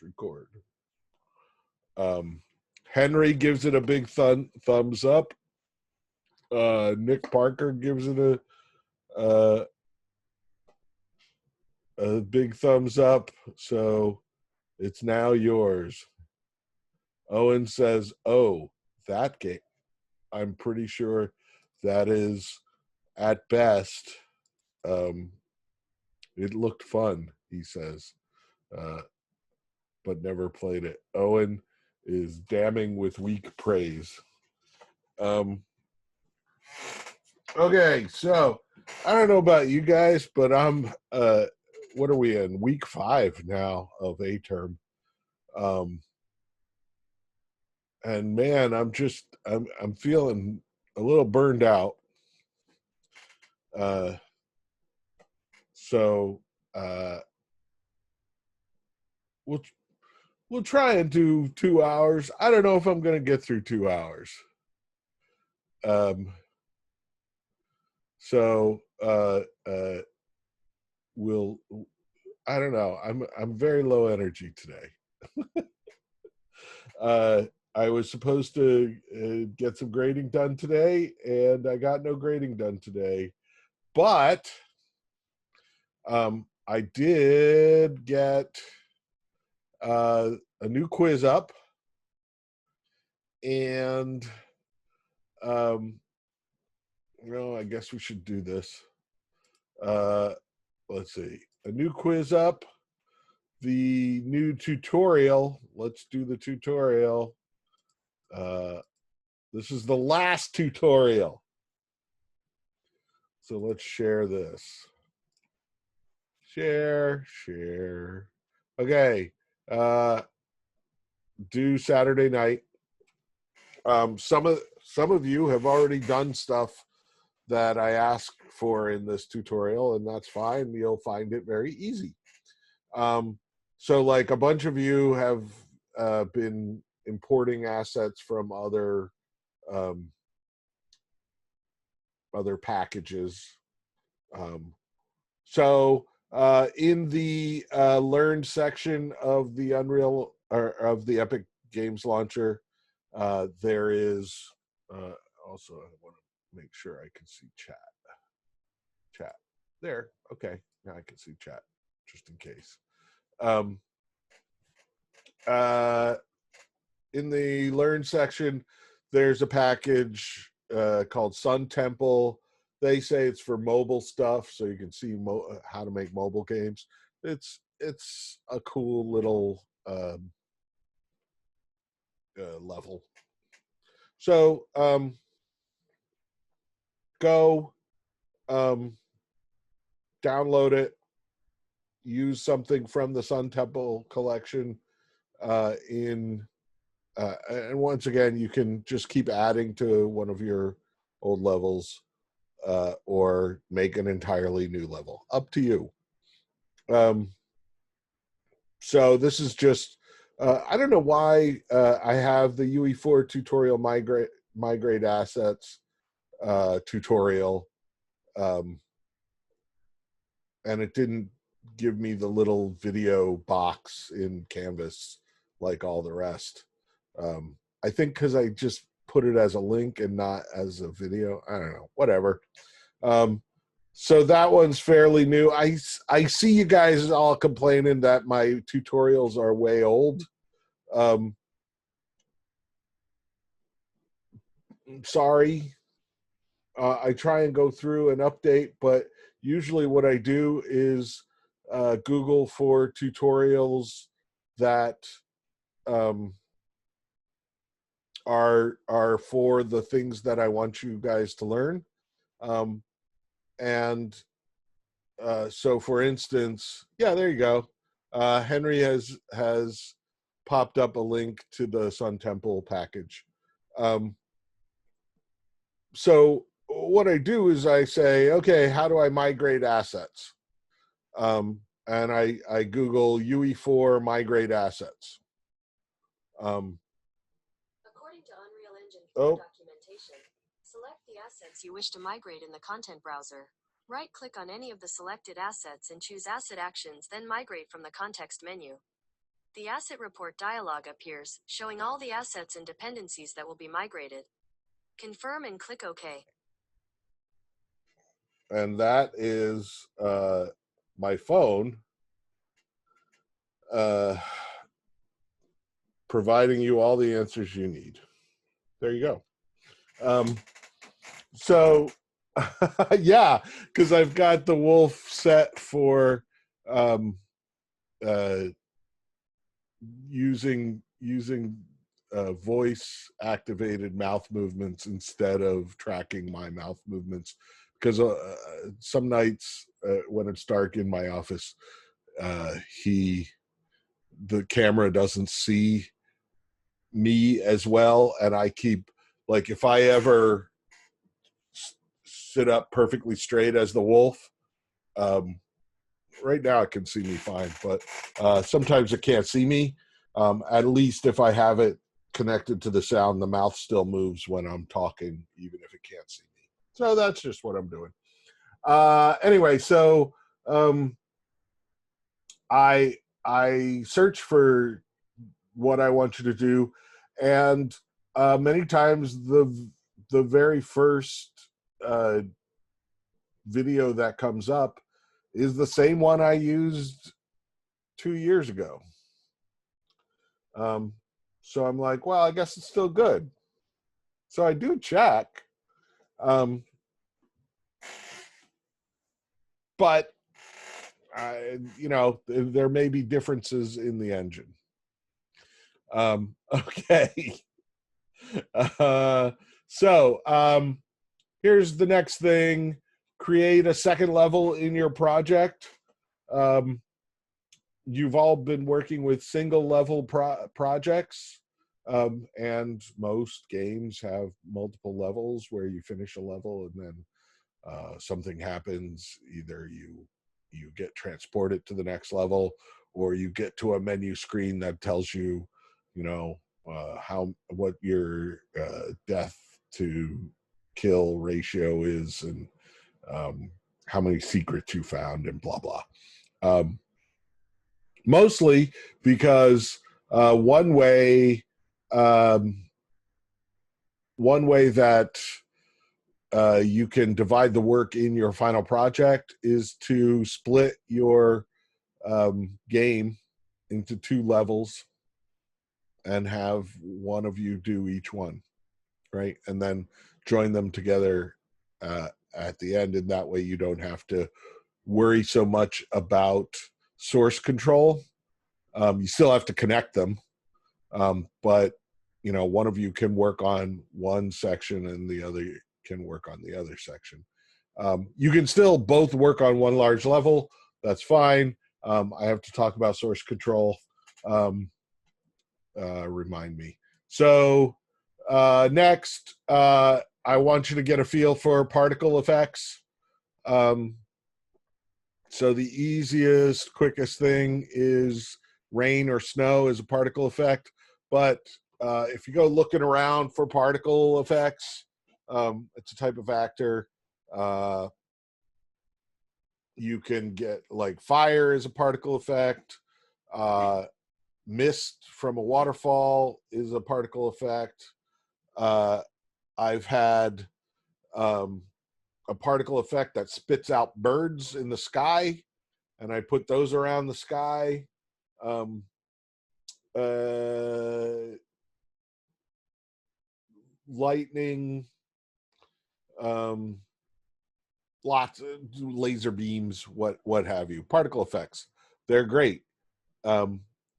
record. Henry gives it a big thumbs up. Nick Parker gives it a big thumbs up. So it's now yours. Owen says, "Oh, that game. I'm pretty sure that is at best. It looked fun," he says, but never played it. Owen is damning with weak praise. Okay, so I don't know about you guys, but I'm what are we in? Week 5 now of A term. And man, I'm feeling a little burned out. So we'll try and do 2 hours. I don't know if I'm going to get through 2 hours. So we'll. I don't know. I'm very low energy today. I was supposed to get some grading done today, and I got no grading done today. But I did get a new quiz up, and I guess we should do this. Let's see, a new quiz up, the new tutorial. Let's do the tutorial. This is the last tutorial. So let's share this. Share. Okay. Due Saturday night. Some of you have already done stuff that I asked for in this tutorial, and that's fine. You'll find it very easy. So like a bunch of you have been importing assets from other packages. So in the learn section of the Unreal or of the Epic Games Launcher, there is also, I want to make sure I can see chat there. Okay, now I can see chat just in case. In the learn section, there's a package called Sun Temple. They say it's for mobile stuff, so you can see how to make mobile games. It's a cool little level. So go download it. Use something from the Sun Temple collection and once again, you can just keep adding to one of your old levels or make an entirely new level. Up to you. So this is just, I don't know why I have the UE4 tutorial migrate assets tutorial, and it didn't give me the little video box in Canvas like all the rest. I think because I just put it as a link and not as a video. I don't know, whatever. So that one's fairly new. I see you guys all complaining that my tutorials are way old. Sorry. I try and go through and update, but usually what I do is Google for tutorials that are for the things that I want you guys to learn. So for instance, yeah, there you go. Henry has popped up a link to the Sun Temple package. So what I do is I say, okay, how do I migrate assets? And I Google UE4 migrate assets. According to Unreal Engine 4 documentation, select the assets you wish to migrate in the content browser. Right-click on any of the selected assets and choose Asset Actions, then Migrate from the context menu. The asset report dialog appears, showing all the assets and dependencies that will be migrated. Confirm and click OK. And that is my phone providing you all the answers you need. There you go. So, yeah, because I've got the wolf set for using voice activated mouth movements instead of tracking my mouth movements, because some nights when it's dark in my office, the camera doesn't see me as well, and I keep, like, if I ever sit up perfectly straight as the wolf, right now it can see me fine, but sometimes it can't see me. At least if I have it connected to the sound, the mouth still moves when I'm talking, even if it can't see me. So that's just what I'm doing. Anyway, so I search for what I want you to do, and many times the very first video that comes up is the same one I used 2 years ago. So I'm like, well, I guess it's still good. So I do check. But, there may be differences in the engine. Okay. So here's the next thing. Create a second level in your project. You've all been working with single level projects, and most games have multiple levels where you finish a level and then something happens. Either you get transported to the next level, or you get to a menu screen that tells you, what your death to kill ratio is, and how many secrets you found, and blah blah. Mostly because one way that you can divide the work in your final project is to split your game into 2 levels and have one of you do each one, right? And then join them together at the end. And that way you don't have to worry so much about source control. You still have to connect them, but one of you can work on one section and the other can work on the other section. You can still both work on one large level. That's fine. I have to talk about source control. Remind me. So next, I want you to get a feel for particle effects. So the easiest, quickest thing is rain or snow as a particle effect. But if you go looking around for particle effects, it's a type of actor. You can get, like, fire as a particle effect. Mist from a waterfall is a particle effect. I've had a particle effect that spits out birds in the sky, and I put those around the sky. Lightning, lots of laser beams, what have you. Particle effects, they're great.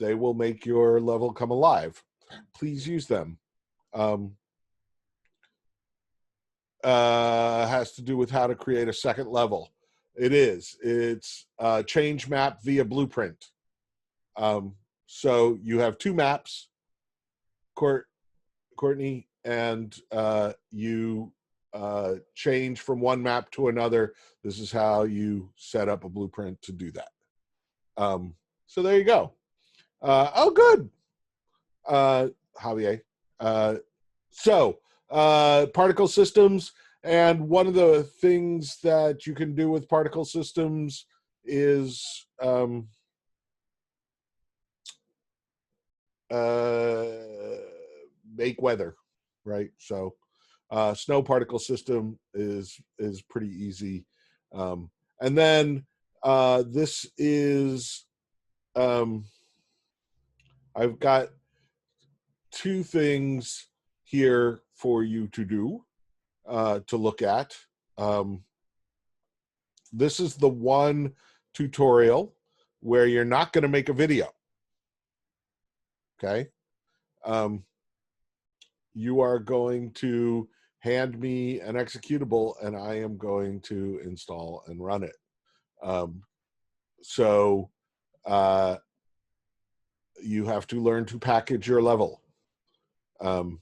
They will make your level come alive. Please use them. Has to do with how to create a second level. It's change map via blueprint. So you have 2 maps, Courtney, and you change from one map to another. This is how you set up a blueprint to do that. So there you go. Oh, good, Javier. So particle systems, and one of the things that you can do with particle systems is make weather, right? So snow particle system is pretty easy. And then this is, I've got two things here for you to do, to look at. This is the one tutorial where you're not going to make a video. Okay. You are going to hand me an executable and I am going to install and run it. So you have to learn to package your level. And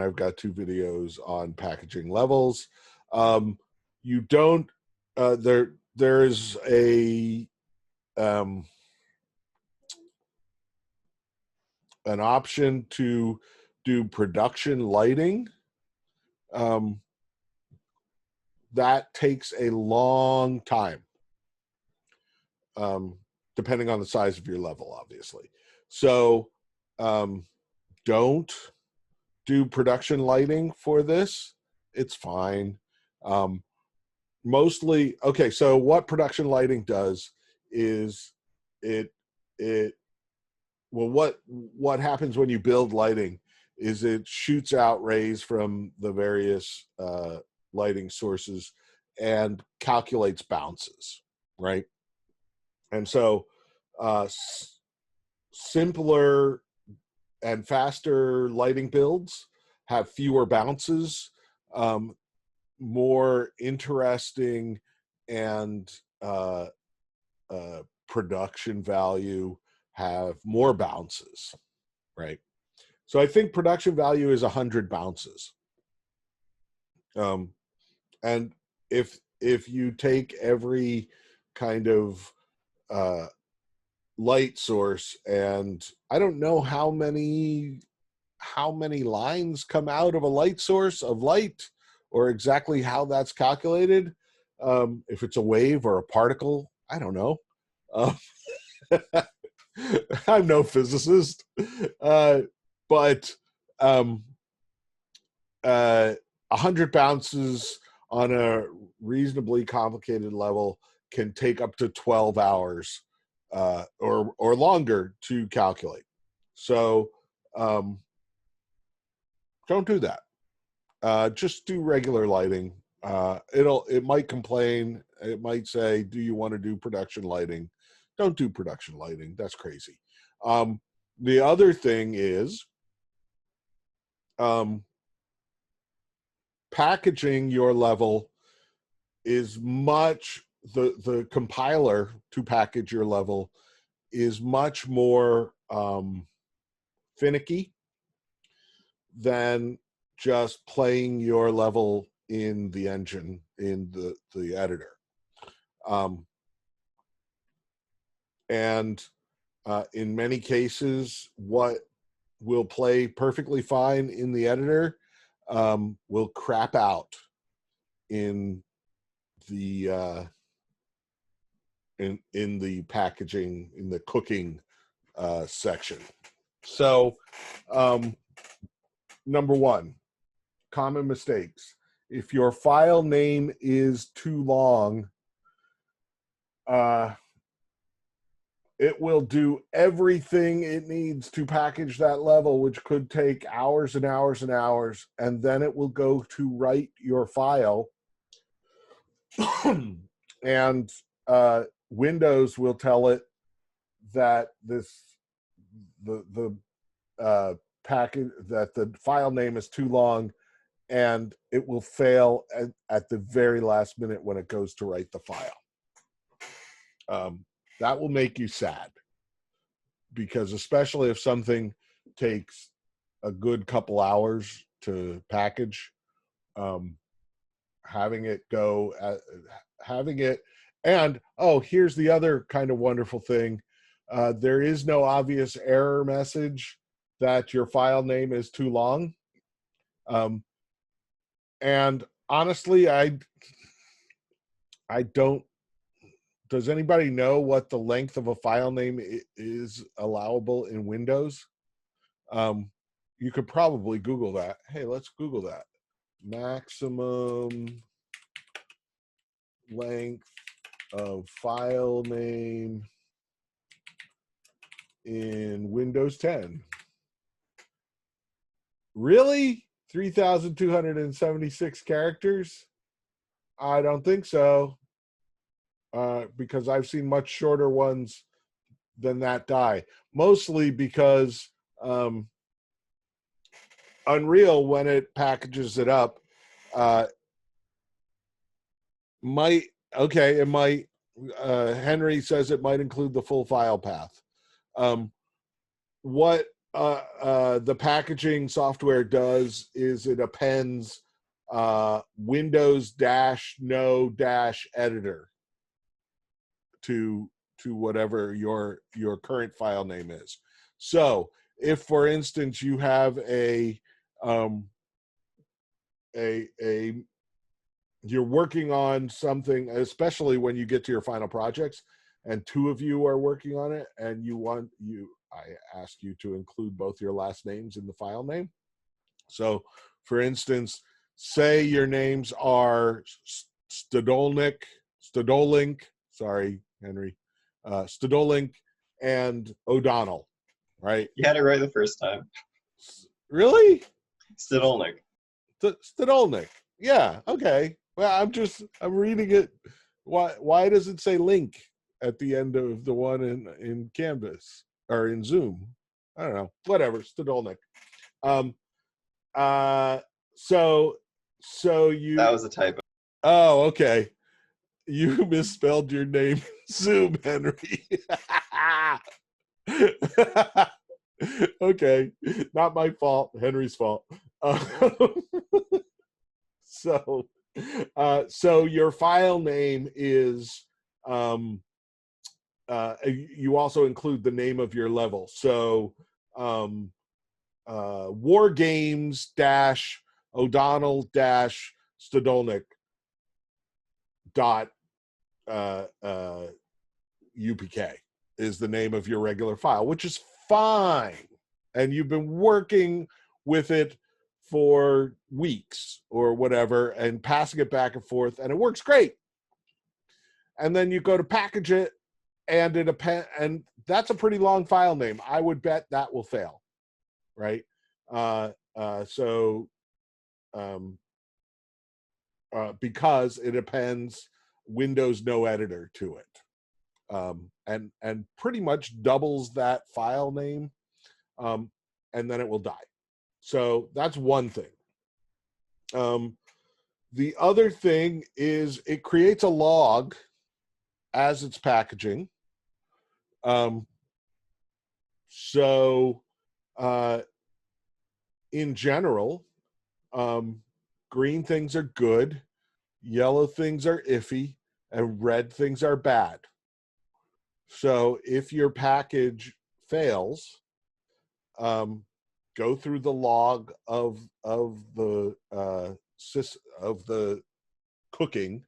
I've got two videos on packaging levels. You don't, there is a, an option to do production lighting. That takes a long time, depending on the size of your level, obviously. So don't do production lighting for this. It's fine. Mostly, okay, so what production lighting does is what happens when you build lighting is it shoots out rays from the various lighting sources and calculates bounces, right? And so simpler and faster lighting builds have fewer bounces, more interesting and production value have more bounces, right? So I think production value is 100 bounces. And if you take every kind of light source, and I don't know how many lines come out of a light source of light, or exactly how that's calculated. If it's a wave or a particle, I don't know. I'm no physicist, but 100 bounces on a reasonably complicated level can take up to 12 hours or longer to calculate. So don't do that. Just do regular lighting. It might complain. It might say, do you want to do production lighting? Don't do production lighting. That's crazy. The other thing is packaging your level is much, the compiler to package your level is much more finicky than just playing your level in the engine, in the editor. And in many cases, what will play perfectly fine in the editor will crap out in the in the packaging, in the cooking section. So number one, common mistakes. If your file name is too long, it will do everything it needs to package that level, which could take hours and hours and hours, and then it will go to write your file. And Windows will tell it that the package, that the file name is too long, and it will fail at the very last minute when it goes to write the file. That will make you sad, because especially if something takes a good couple hours to package, having it and here's the other kind of wonderful thing. There is no obvious error message that your file name is too long. And honestly, I don't, does anybody know what the length of a file name is allowable in Windows? You could probably Google that. Hey, let's Google that. Maximum length of file name in Windows 10. Really? 3,276 characters? I don't think so. Because I've seen much shorter ones than that die. Mostly because Unreal, when it packages it up, it might, Henry says it might include the full file path. What the packaging software does is it appends Windows-no-editor to whatever your current file name is. So if, for instance, you have you're working on something, especially when you get to your final projects, and two of you are working on it, and I ask you to include both your last names in the file name. So, for instance, say your names are Stodolink, sorry, Henry, Stodolink and O'Donnell, right? You had it right the first time. Really? Stodolnik. Stodolnik. Yeah, okay. Well, I'm reading it. Why does it say link at the end of the one in Canvas or in Zoom? I don't know. Whatever. Stodolnik. So you. That was a typo. Oh, okay. You misspelled your name, Zoom, Henry. Okay, not my fault. Henry's fault. So your file name is. You also include the name of your level. So War Games O'Donnell Stodolnik UPK is the name of your regular file, which is fine. And you've been working with it for weeks or whatever and passing it back and forth, and it works great. And then you go to package it, and and that's a pretty long file name. I would bet that will fail, right? Because it appends Windows no editor to it, and pretty much doubles that file name, and then it will die. So that's one thing. The other thing is it creates a log as it's packaging. In general, green things are good, yellow things are iffy, and red things are bad. So if your package fails, go through the log of the cooking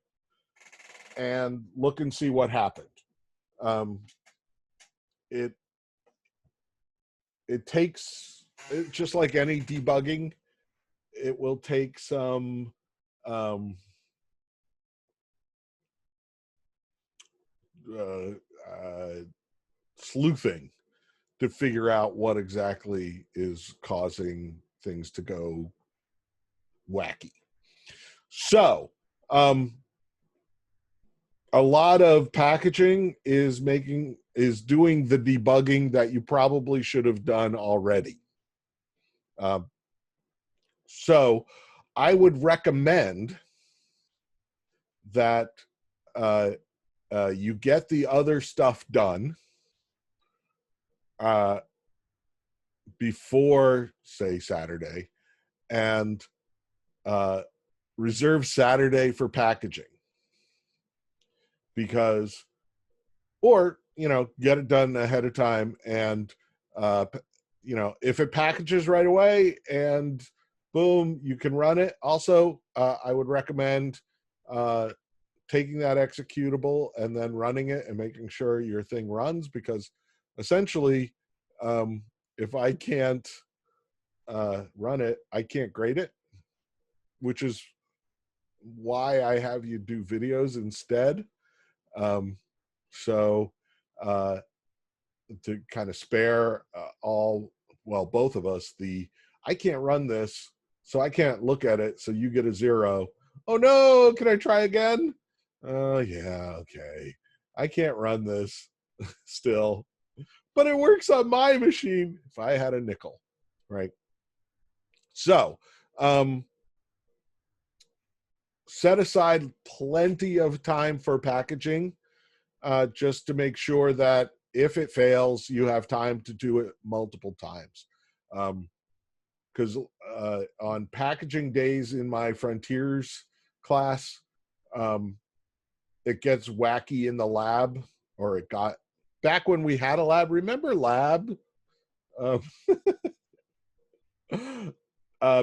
and look and see what happened. It takes, just like any debugging, it will take some sleuthing to figure out what exactly is causing things to go wacky. So a lot of packaging is doing the debugging that you probably should have done already. So I would recommend that you get the other stuff done before, say, Saturday, and reserve Saturday for packaging. Because, or, get it done ahead of time, and, if it packages right away and boom, you can run it. Also, I would recommend taking that executable and then running it and making sure your thing runs, because essentially, if I can't run it. I can't grade it, which is why I have you do videos instead. So to kind of spare both of us I can't run this, so I can't look at it, so you get a 0. Oh no, can I try again? Oh yeah, okay. I can't run this still, but it works on my machine. If I had a nickel, right? So set aside plenty of time for packaging, just to make sure that if it fails, you have time to do it multiple times. Because on packaging days in my Frontiers class, it gets wacky in the lab, or it got back when we had a lab. Remember lab?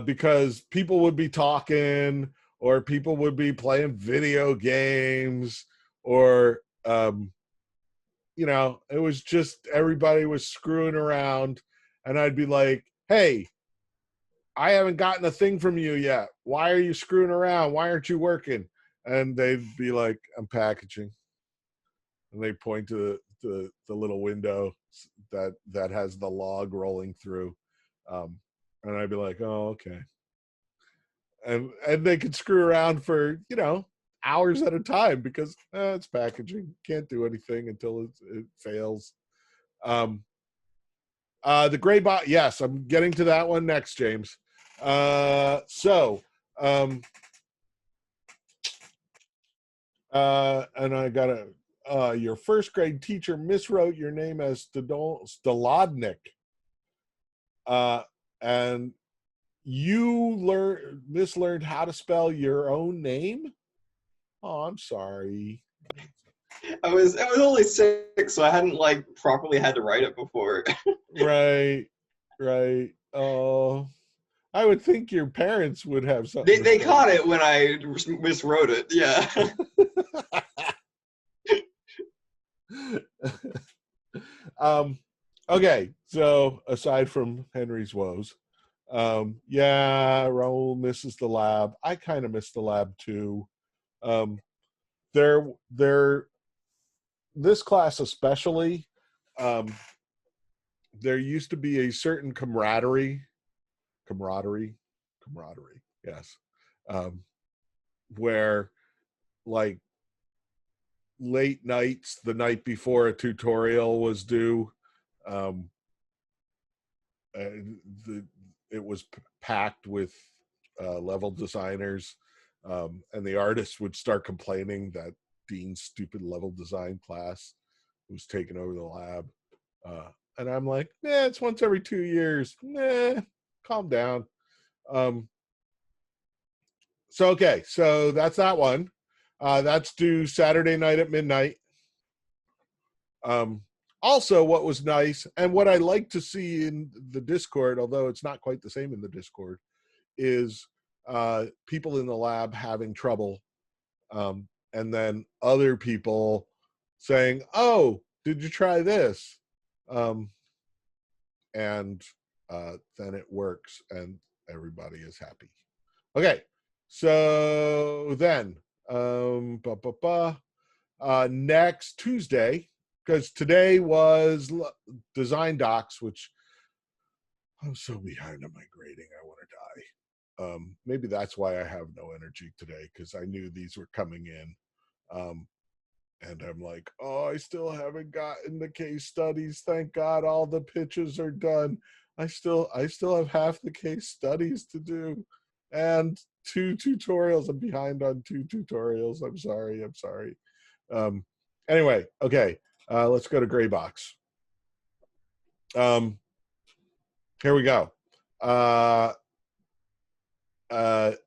Because people would be talking, or people would be playing video games, or it was just everybody was screwing around, and I'd be like, hey, I haven't gotten a thing from you yet. Why are you screwing around? Why aren't you working? And they'd be like, I'm packaging. And they point to the little window that has the log rolling through. And I'd be like, oh, okay. And they could screw around for, hours at a time, because it's packaging. Can't do anything until it fails. The gray box. Yes, I'm getting to that one next, James. And I got your first grade teacher miswrote your name as Stolodnik. And you mislearned how to spell your own name. Oh, I'm sorry. I was only 6, so I hadn't properly had to write it before. Right. Oh, I would think your parents would have something. They caught it when I miswrote it. Yeah. Okay, so aside from Henry's woes, yeah, Raul misses the lab. I kind of miss the lab too. This class especially, there used to be a certain camaraderie, yes, where like late nights the night before a tutorial was due, it was packed with level designers, and the artists would start complaining that Dean's stupid level design class was taking over the lab. And I'm like, it's once every 2 years. Calm down. So that's that one. That's due Saturday night at midnight. Also, what was nice, and what I like to see in the Discord, although it's not quite the same in the Discord, is people in the lab having trouble, and then other people saying, oh, did you try this? And then it works, and everybody is happy. Okay, so then next Tuesday, because today was design docs, which I'm so behind on my grading, I want to die. Maybe that's why I have no energy today, because I knew these were coming in. And I'm like, oh, I still haven't gotten the case studies. Thank God all the pitches are done. I still have half the case studies to do, and 2 tutorials. I'm behind on 2 tutorials. I'm sorry. Anyway, okay, let's go to gray box. Here we go.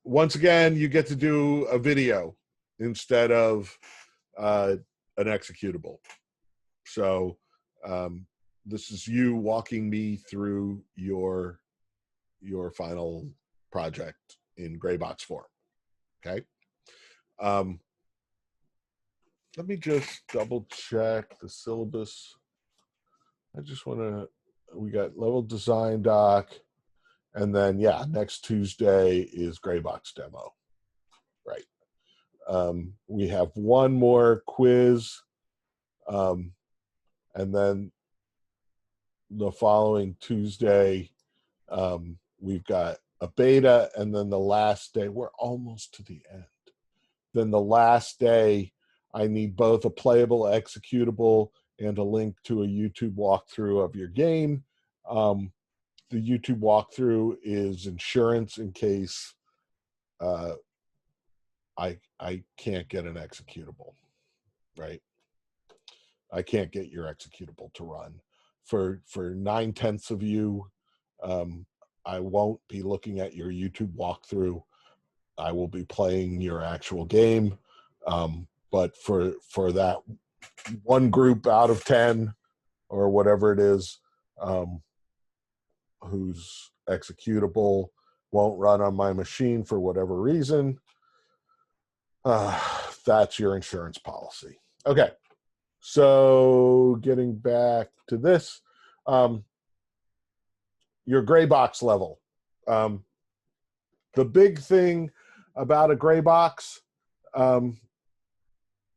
Once again, you get to do a video instead of an executable. So this is you walking me through your final project in gray box form. Okay. Let me just double check the syllabus. I just want to, we got level design doc, And then, yeah, next Tuesday is Graybox demo. Right. We have one more quiz. And then the following Tuesday, we've got a beta. And then the last day, we're almost to the end. Then the last day, I need both a playable executable and a link to a YouTube walkthrough of your game. The YouTube walkthrough is insurance in case I can't get an executable, right? I can't get your executable to run. For 9/10 of you, I won't be looking at your YouTube walkthrough. I will be playing your actual game. But for that one group out of 10 or whatever it is, whose executable won't run on my machine for whatever reason, that's your insurance policy. Okay, so getting back to this, your gray box level. The big thing about a gray box,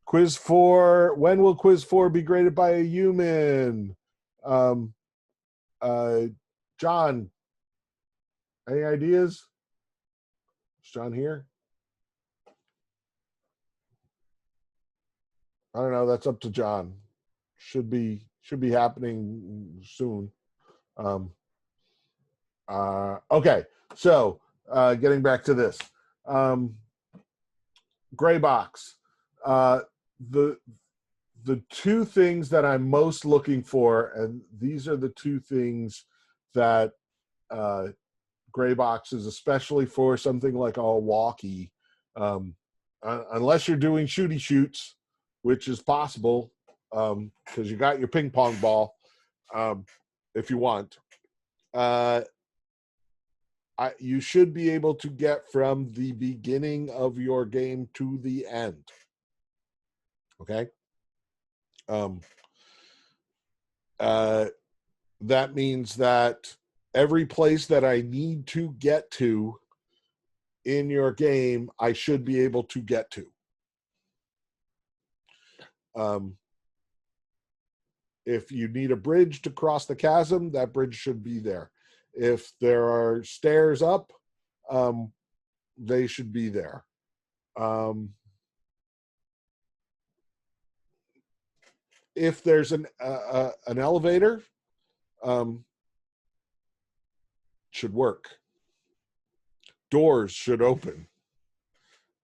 quiz 4, when will quiz 4 be graded by a human? John, any ideas? Is John here? I don't know. That's up to John. Should be happening soon. Okay, so getting back to this, gray box. The two things that I'm most looking for, and these are the two things that gray boxes, especially for something like a walkie, unless you're doing shooty shoots, which is possible because you got your ping pong ball if you want. You should be able to get from the beginning of your game to the end. Okay. That means that every place that I need to get to in your game, I should be able to get to. If you need a bridge to cross the chasm, that bridge should be there. If there are stairs up, they should be there. If there's an elevator, should work. Doors should open.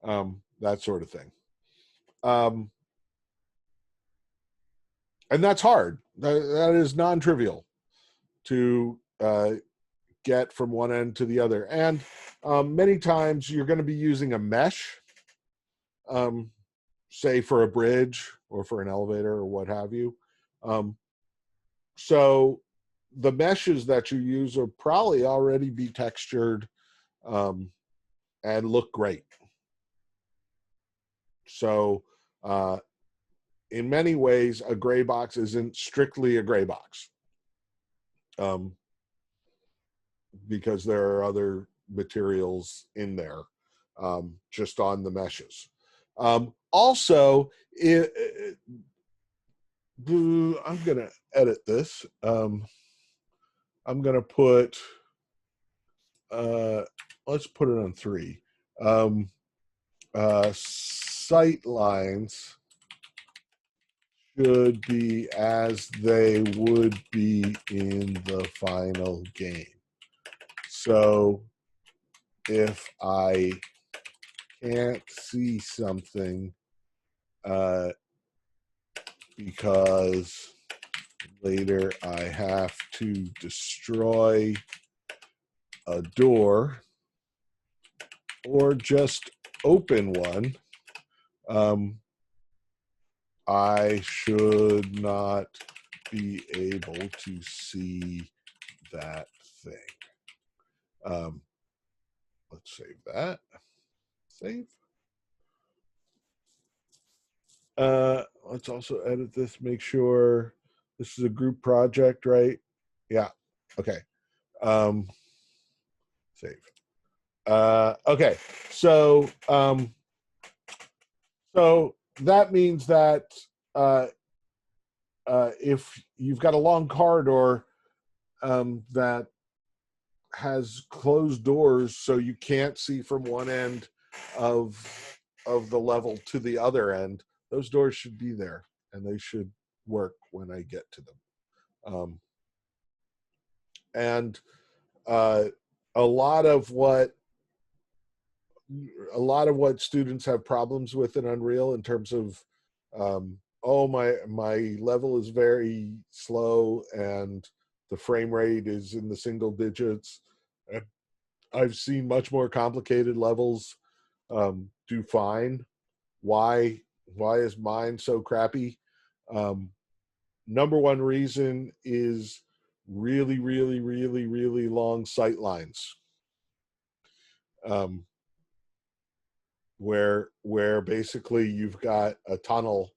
That sort of thing. And that's hard. That is non-trivial to get from one end to the other. And many times you're going to be using a mesh, say for a bridge or for an elevator or what have you. So the meshes that you use will probably already be textured and look great. So in many ways, a gray box isn't strictly a gray box because there are other materials in there just on the meshes. Also, I'm going to edit this. I'm going to put, let's put it on 3. Sight lines should be as they would be in the final game. So if I can't see something because later I have to destroy a door or just open one, I should not be able to see that thing. Let's save that. Save. Let's also edit this, make sure this is a group project, right? Yeah. Okay. Save. Okay, so so that means that if you've got a long corridor that has closed doors, so you can't see from one end of the level to the other end, those doors should be there, and they should work when I get to them. And a lot of what students have problems with in Unreal in terms of oh, my level is very slow and the frame rate is in the single digits. And I've seen much more complicated levels do fine. Why is mine so crappy? Number one reason is really, really, really, really long sight lines. Where basically you've got a tunnel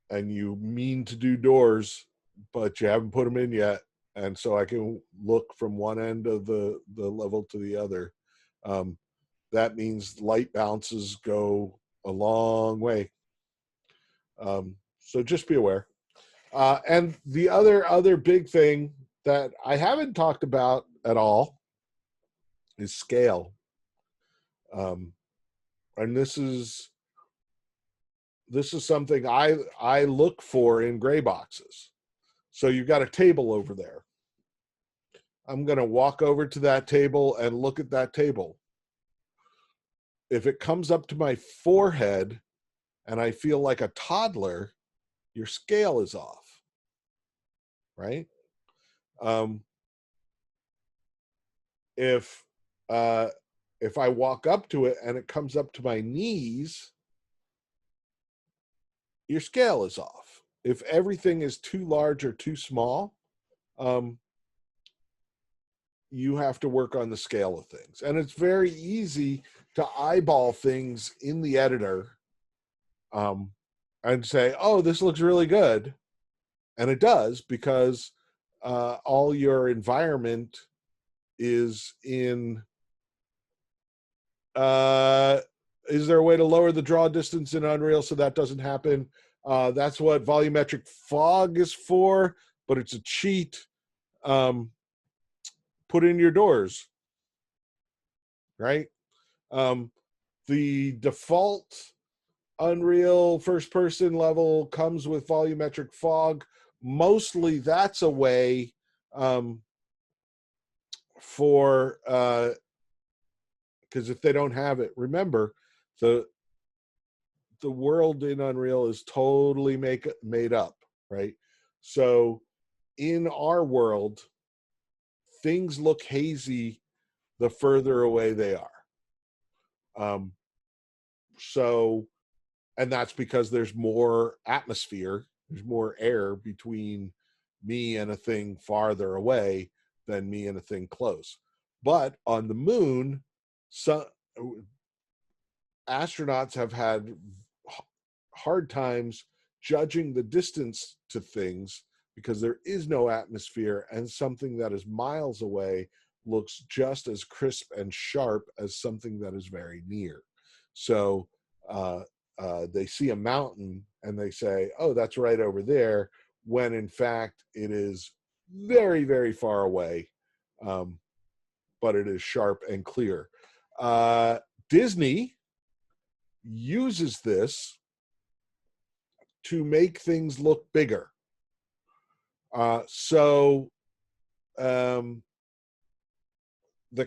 and you mean to do doors, but you haven't put them in yet. And so I can look from one end of the level to the other. That means light bounces go a long way. So just be aware. And the other big thing that I haven't talked about at all is scale. And this is something I look for in gray boxes. So you've got a table over there. I'm going to walk over to that table and look at that table. If it comes up to my forehead and I feel like a toddler, your scale is off, right? If I walk up to it and it comes up to my knees, your scale is off. If everything is too large or too small, you have to work on the scale of things. And it's very easy to eyeball things in the editor and say, oh, this looks really good. And it does, because all your environment is in... is there a way to lower the draw distance in Unreal so that doesn't happen? That's what volumetric fog is for, but it's a cheat. Put in your doors, right? The default Unreal first person level comes with volumetric fog. Mostly that's a way for because if they don't have it, remember the world in Unreal is totally made up, right? So in our world, things look hazy the further away they are. So, and that's because there's more atmosphere, there's more air between me and a thing farther away than me and a thing close. But on the moon, astronauts have had hard times judging the distance to things because there is no atmosphere, and something that is miles away looks just as crisp and sharp as something that is very near. So they see a mountain and they say, oh, that's right over there, when in fact it is very, very far away, but it is sharp and clear. Disney uses this to make things look bigger. So the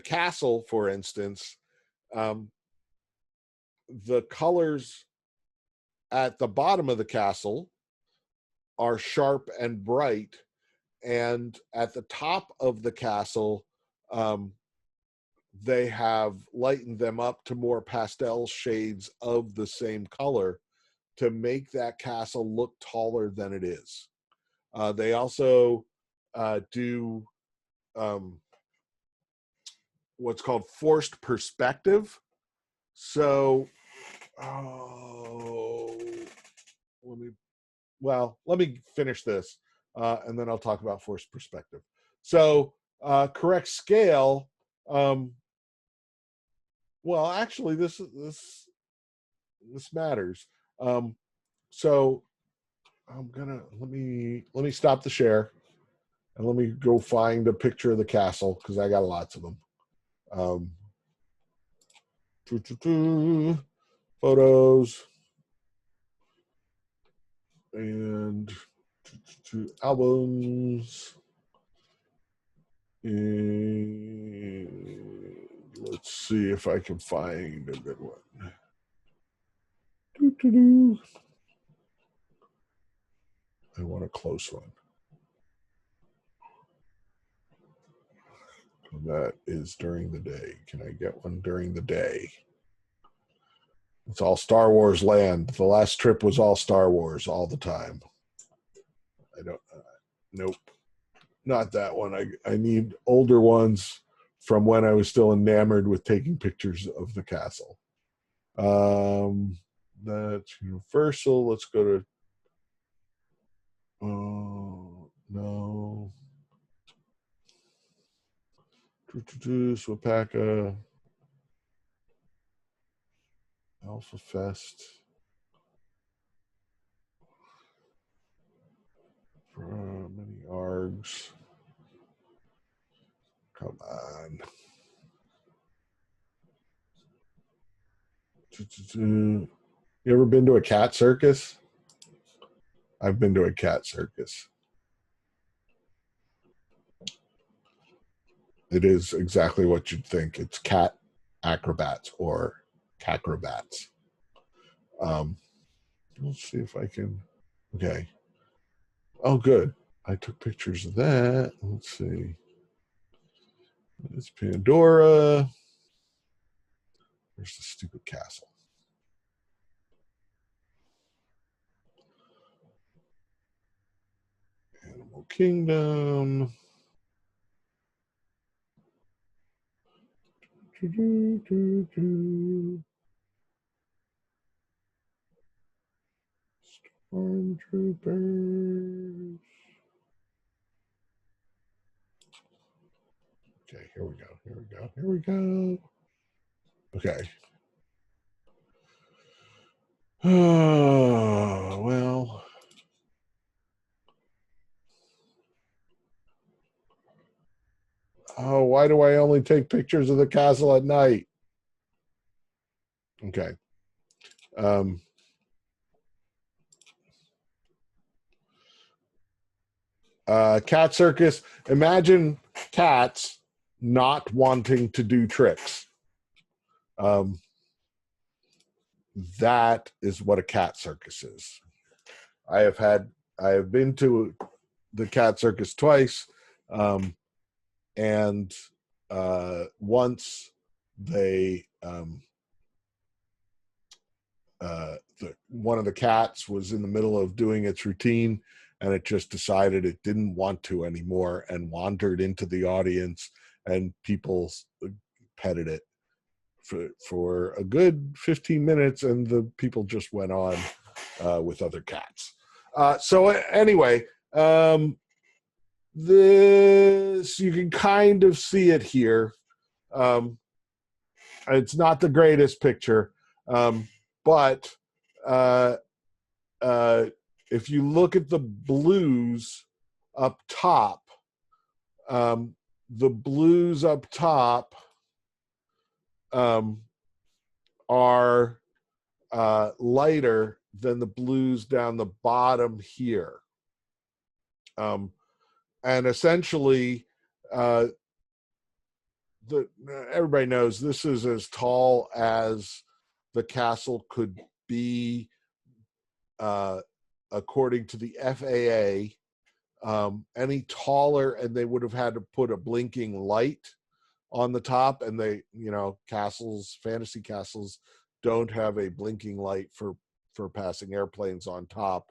castle, for instance, the colors at the bottom of the castle are sharp and bright, and at the top of the castle, they have lightened them up to more pastel shades of the same color to make that castle look taller than it is. They also do what's called forced perspective. So, let me finish this, and then I'll talk about forced perspective. So, correct scale Well, actually, this matters. So I'm gonna let me stop the share and let me go find a picture of the castle because I got lots of them. Photos and albums. And let's see if I can find a good one. I want a close one. That is during the day. Can I get one during the day? It's all Star Wars land. The last trip was all Star Wars all the time. I don't, nope, not that one. I need older ones from when I was still enamored with taking pictures of the castle. That's Universal. Let's go to, no. Swapaka. Alpha Fest. Many ARGs. Come on. You ever been to a cat circus? I've been to a cat circus. It is exactly what you'd think. It's cat acrobats or cacrobats. Let's see if I can. Okay. Oh, good. I took pictures of that. Let's see. It's Pandora. Where's the stupid castle? Animal Kingdom. Stormtroopers. Okay, here we go. Here we go. Here we go. Okay. Oh, well. Oh, why do I only take pictures of the castle at night? Okay. Cat circus. Imagine cats not wanting to do tricks. That is what a cat circus is. I have been to the cat circus twice, and once they one of the cats was in the middle of doing its routine, and it just decided it didn't want to anymore and wandered into the audience, and people petted it for a good 15 minutes, and the people just went on with other cats. So anyway, this, you can kind of see it here. It's not the greatest picture, but if you look at the blues up top, the blues up top are lighter than the blues down the bottom here. And essentially, everybody knows this is as tall as the castle could be, according to the FAA. Any taller, and they would have had to put a blinking light on the top, and they, castles, fantasy castles, don't have a blinking light for passing airplanes on top.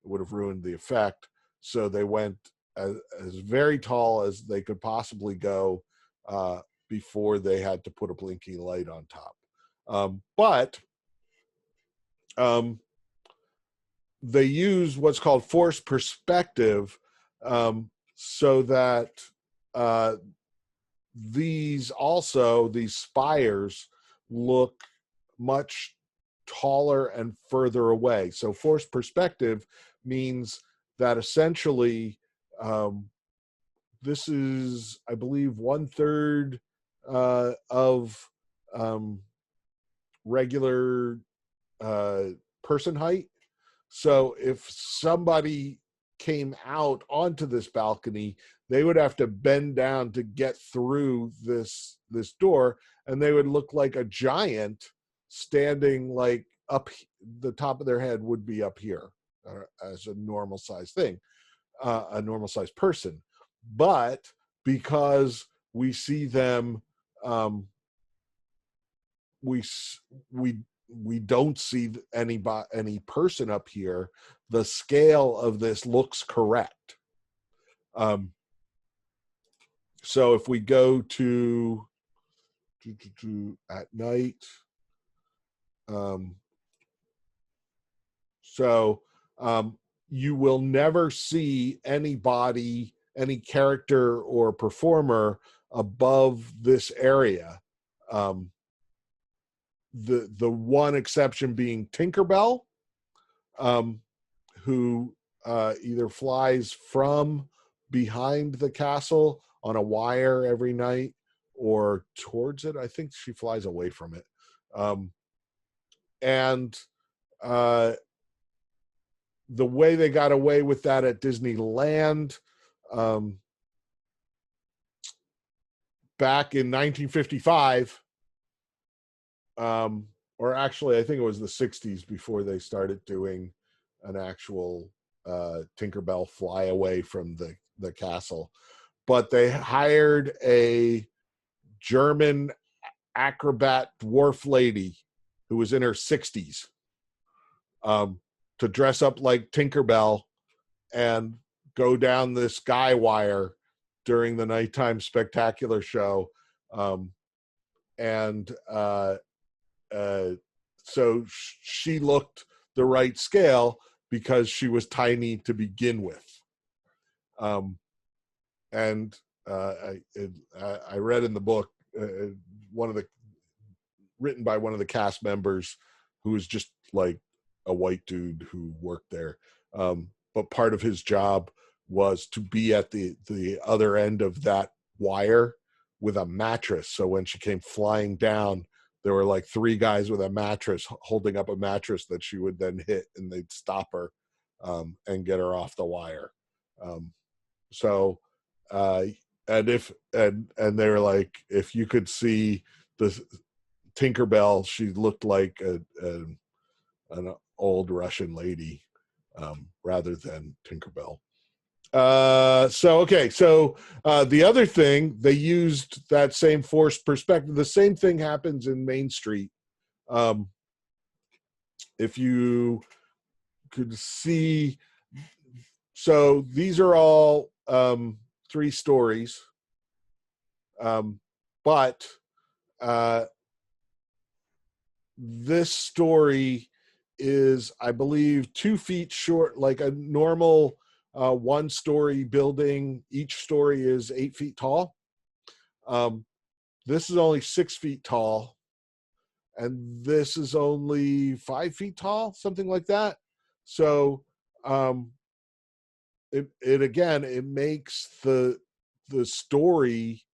It would have ruined the effect. So they went as very tall as they could possibly go before they had to put a blinking light on top. But they use what's called forced perspective, so that these spires look much taller and further away. So forced perspective means that essentially this is, I believe, 1/3 of regular person height. So if somebody came out onto this balcony, they would have to bend down to get through this door, and they would look like a giant standing like up. The top of their head would be up here as a normal size thing, a normal size person. But because we see them, we don't see any person up here. The scale of this looks correct. So if we go to at night, you will never see anybody, any character or performer above this area. The one exception being Tinkerbell, who either flies from behind the castle on a wire every night or towards it. I think she flies away from it. And the way they got away with that at Disneyland back in 1955, or actually I think it was the 60s before they started doing an actual Tinkerbell fly away from the castle. But they hired a German acrobat dwarf lady who was in her 60s to dress up like Tinkerbell and go down this guy wire during the nighttime spectacular show. So she looked the right scale because she was tiny to begin with. I read in the book, written by one of the cast members who was just like a white dude who worked there. But part of his job was to be at the other end of that wire with a mattress. So when she came flying down, there were like 3 guys with a mattress holding up a mattress that she would then hit, and they'd stop her and get her off the wire. And they were like, if you could see the Tinkerbell, she looked like an old Russian lady rather than Tinkerbell. The other thing, they used that same forced perspective. The same thing happens in Main Street. If you could see, so these are all 3 stories, but this story is, I believe, 2 feet short, like a normal 1-story building. Each story is 8 feet tall. This is only 6 feet tall, and this is only 5 feet tall, something like that. So it makes the story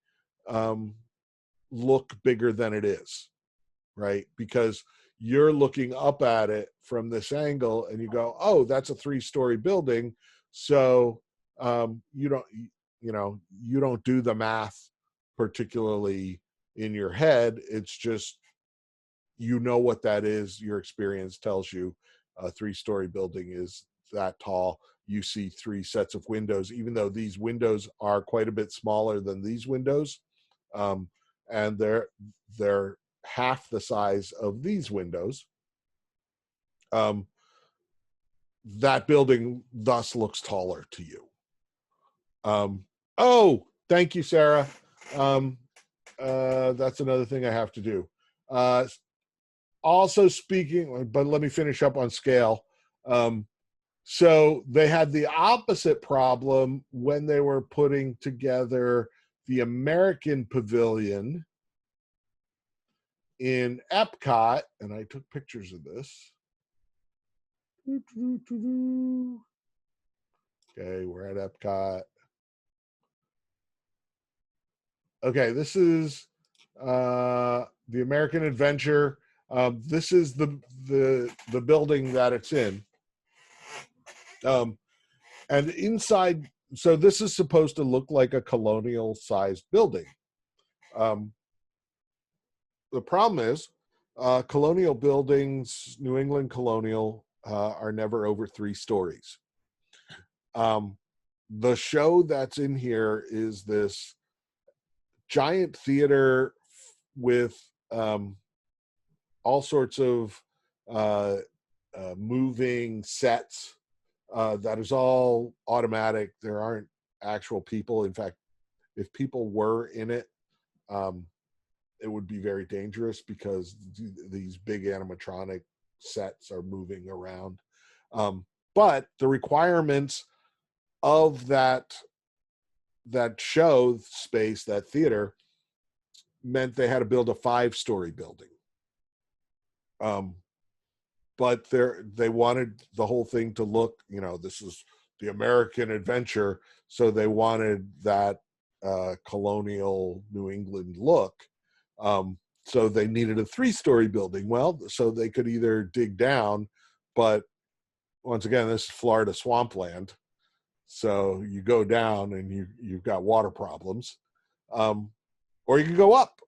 look bigger than it is, right? Because you're looking up at it from this angle and you go, oh, that's a 3-story building. So you don't do the math particularly in your head. It's just, you know what that is. Your experience tells you a 3-story building is that tall. You see 3 sets of windows, even though these windows are quite a bit smaller than these windows. And they're half the size of these windows. That building thus looks taller to you. Oh, thank you, Sarah. That's another thing I have to do. Also speaking, but let me finish up on scale. So they had the opposite problem when they were putting together the American Pavilion in Epcot, and I took pictures of this. Okay, we're at Epcot. Okay, this is the American Adventure. This is the building that it's in. And inside, so this is supposed to look like a colonial-sized building. The problem is, colonial buildings, New England colonial, are never over 3 stories. The show that's in here is this giant theater with all sorts of moving sets that is all automatic. There aren't actual people. In fact, if people were in it, it would be very dangerous because these big animatronic sets are moving around. But the requirements of that show space, that theater, meant they had to build a 5-story building. But they wanted the whole thing to look, this is the American Adventure, so they wanted that colonial New England look. So they needed a 3-story building. Well, so they could either dig down, but once again, this is Florida swampland. So you go down and you've got water problems. Or you can go up,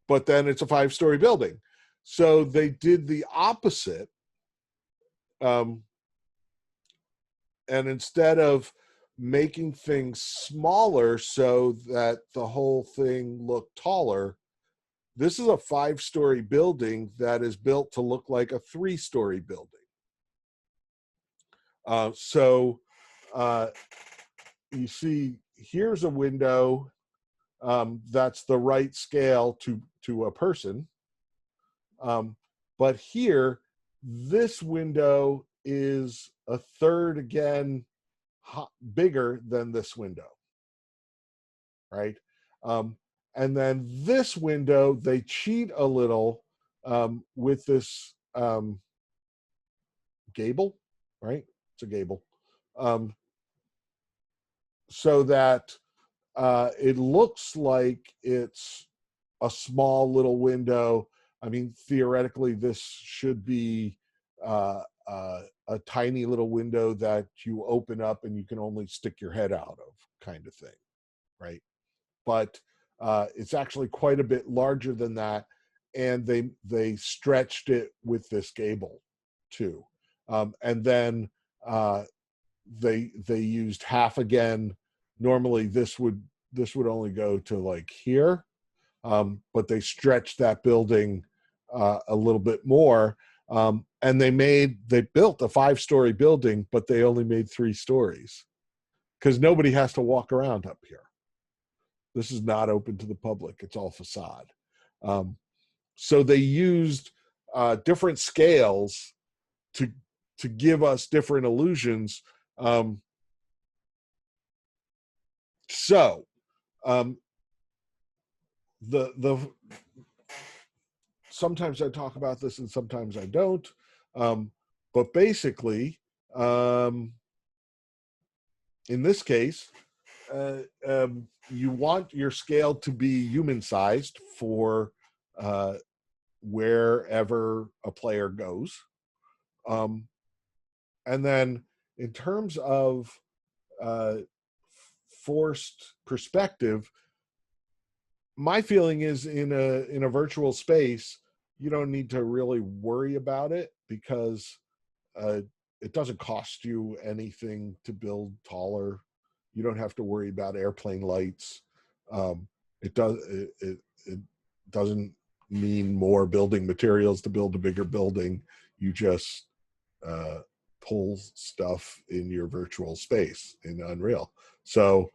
but then it's a 5-story building. So they did the opposite. And instead of making things smaller so that the whole thing looked taller, this is a 5-story building that is built to look like a 3-story building. You see, here's a window that's the right scale to a person. But here, this window is a third again bigger than this window, right? And then this window, they cheat a little with this gable, right? It's a gable. So that it looks like it's a small little window. I mean, theoretically, this should be a tiny little window that you open up and you can only stick your head out of, kind of thing, right? But it's actually quite a bit larger than that, and they stretched it with this gable too, and then they used half again. Normally, this would only go to like here, but they stretched that building a little bit more, and they built a 5-story building, but they only made 3 stories because nobody has to walk around up here. This is not open to the public; it's all facade. So they used different scales to give us different illusions. The sometimes I talk about this and sometimes I don't, but basically, in this case, you want your scale to be human-sized for wherever a player goes, and then in terms of forced perspective, my feeling is in a virtual space, you don't need to really worry about it because it doesn't cost you anything to build taller. You don't have to worry about airplane lights. It doesn't mean more building materials to build a bigger building. You just pull stuff in your virtual space in Unreal. So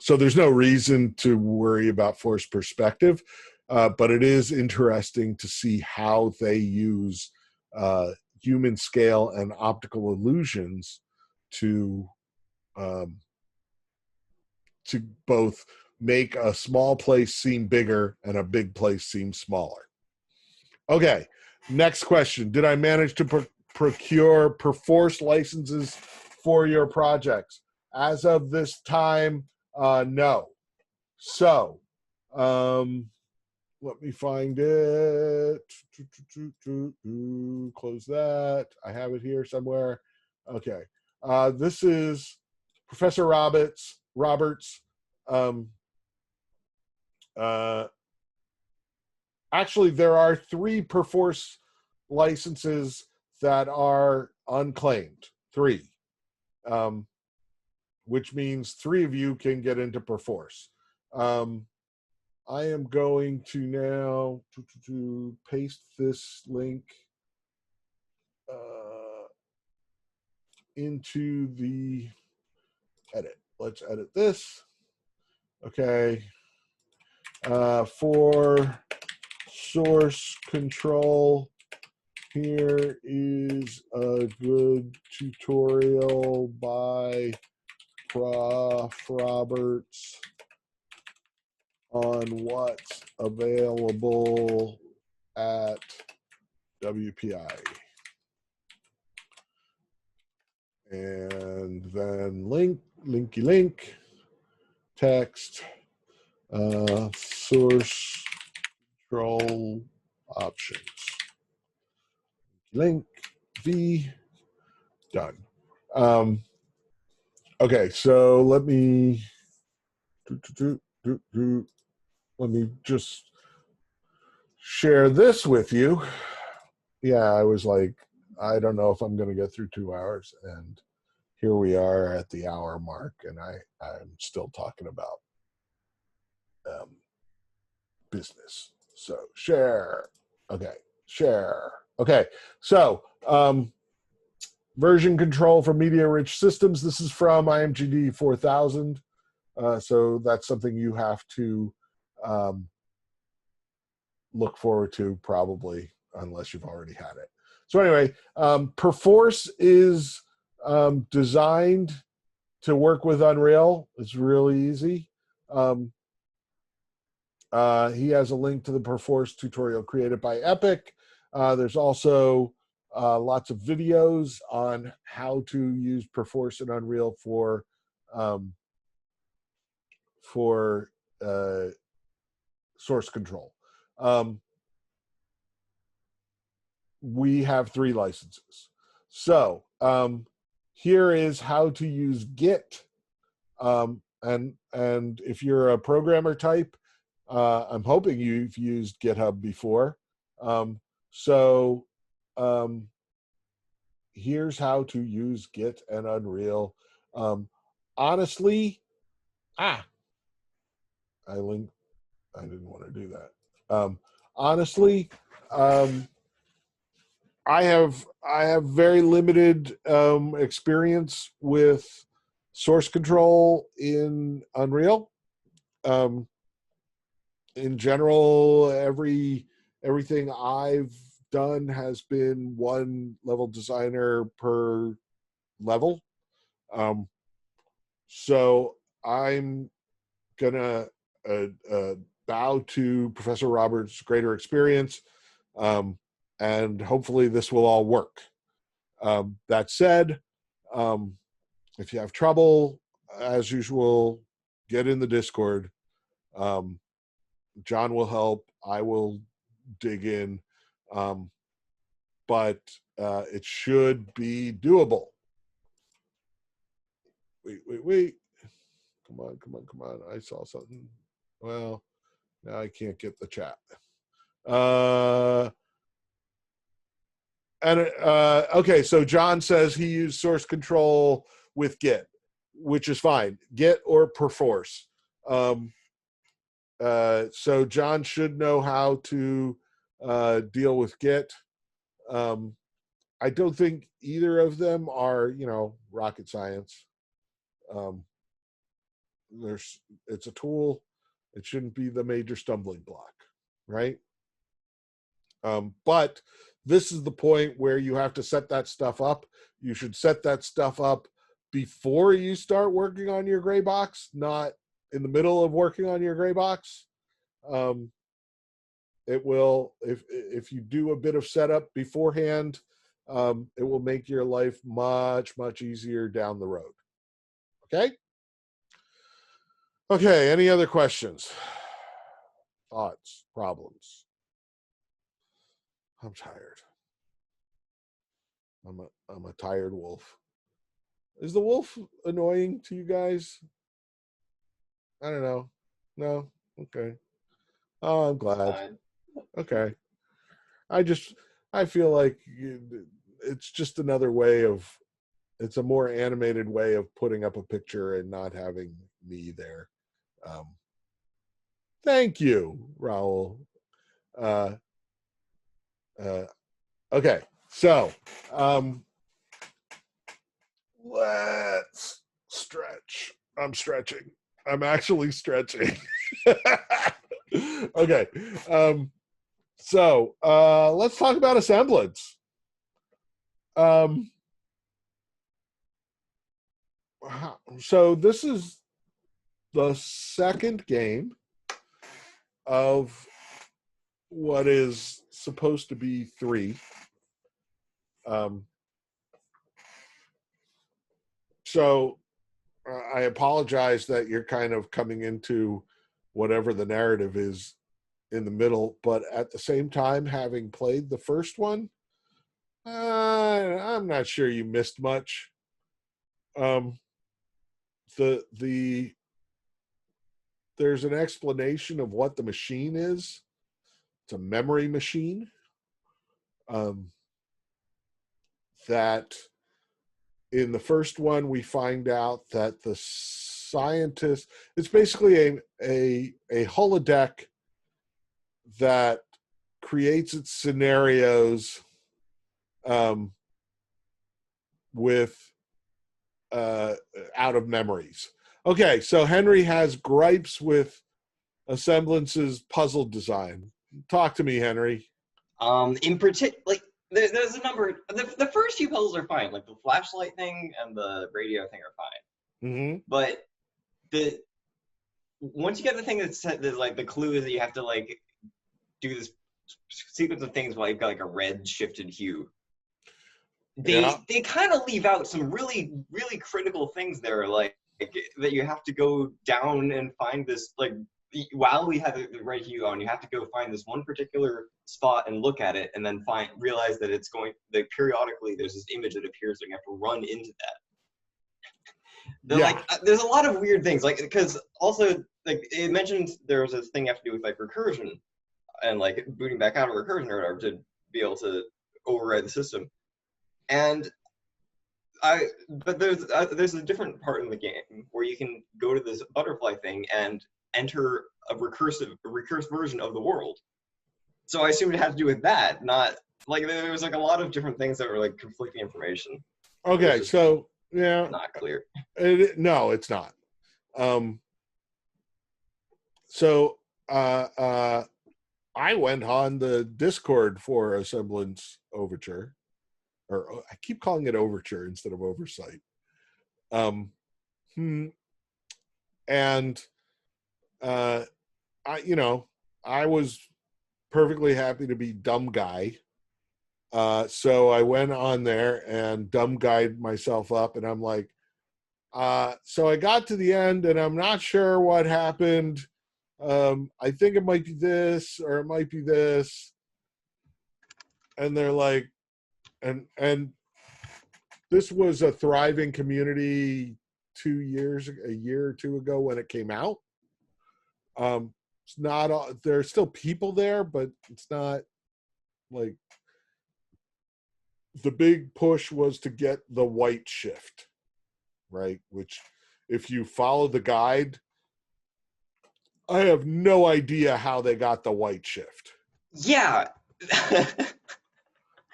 there's no reason to worry about forced perspective, but it is interesting to see how they use human scale and optical illusions to to both make a small place seem bigger and a big place seem smaller. Okay, next question. Did I manage to procure Perforce licenses for your projects? As of this time, no. So, let me find it. Close that. I have it here somewhere. Okay. This is Professor Roberts. Actually, there are 3 Perforce licenses that are unclaimed. 3. Which means 3 of you can get into Perforce. I am going to now to paste this link into the edit. Let's edit this. Okay. For source control, here is a good tutorial by Prof. Roberts on what's available at WPI. And then link, text, source control options. Link, V, done. Okay, so let me just share this with you. Yeah, I was like, I don't know if I'm going to get through 2 hours, and here we are at the hour mark, and I'm still talking about business. So share. Okay, share. Okay, so version control for media-rich systems. This is from IMGD 4000. So that's something you have to look forward to, probably, unless you've already had it. So anyway, Perforce is designed to work with Unreal. It's really easy. He has a link to the Perforce tutorial created by Epic. There's also lots of videos on how to use Perforce in Unreal for source control. We have 3 licenses. So here is how to use Git. And if you're a programmer type, I'm hoping you've used GitHub before. Here's how to use Git and Unreal. Honestly, I didn't want to do that. Honestly, I have very limited experience with source control in Unreal. In general, everything I've done has been 1 level designer per level. So I'm gonna bow to Professor Roberts' greater experience, and hopefully this will all work. That said, if you have trouble, as usual, get in the Discord. John will help. I will dig in. But it should be doable. Wait. Come on. I saw something. Well, now I can't get the chat. Okay, so John says he used source control with Git, which is fine. Git or Perforce. So John should know how to deal with Git. I don't think either of them are, rocket science. It's a tool. It shouldn't be the major stumbling block, right? But this is the point where you have to set that stuff up. You should set that stuff up before you start working on your gray box, not in the middle of working on your gray box. It will, if you do a bit of setup beforehand, it will make your life much easier down the road. Okay. Okay. Any other questions, thoughts, problems? I'm tired. I'm a tired wolf. Is the wolf annoying to you guys? I don't know. No? Okay. Oh, I'm glad. Fine. Okay. I feel like it's just another way of, it's a more animated way of putting up a picture and not having me there. Thank you, Raul. Okay. So, let's stretch. I'm stretching. I'm actually stretching. Okay. So let's talk about Asemblance. So this is the second game of what is supposed to be 3. So I apologize that you're kind of coming into whatever the narrative is in the middle, but at the same time, having played the first one, I'm not sure you missed much. There's an explanation of what the machine is. It's a memory machine. That in the first one, we find out that the scientist, it's basically a holodeck that creates its scenarios with out of memories. Okay, so Henry has gripes with Assemblance's puzzle design. Talk to me, Henry. In particular, like there's a number. The first few puzzles are fine, like the flashlight thing and the radio thing are fine. Mm-hmm. But once you get the thing that's like the clue is that you have to like do this sequence of things while you've got like a red shifted hue. They kind of leave out some really critical things there, like that you have to go down and find this, like while we have the red hue on, you have to go find this one particular spot and look at it, and then realize that it's going, that periodically there's this image that appears, and you have to run into that. Like there's a lot of weird things, like because also like it mentioned there was this thing you have to do with like recursion and like booting back out of recursion or whatever to be able to override the system. And but there's a different part in the game where you can go to this butterfly thing and enter a recursive version of the world. So I assumed it had to do with that, not like there was like a lot of different things that were like conflicting information. Okay, so yeah, not clear. No, it's not. So I went on the Discord for Asemblance Overture. Or I keep calling it Overture instead of Oversight. And I was perfectly happy to be dumb guy. So I went on there and dumb guyed myself up, and I'm like, so I got to the end and I'm not sure what happened. I think it might be this or it might be this. And they're like, and this was a thriving community a year or two ago when it came out. It's not, there's still people there, but it's not like the big push was to get the white shift, right? Which if you follow the guide, I have no idea how they got the white shift. Yeah.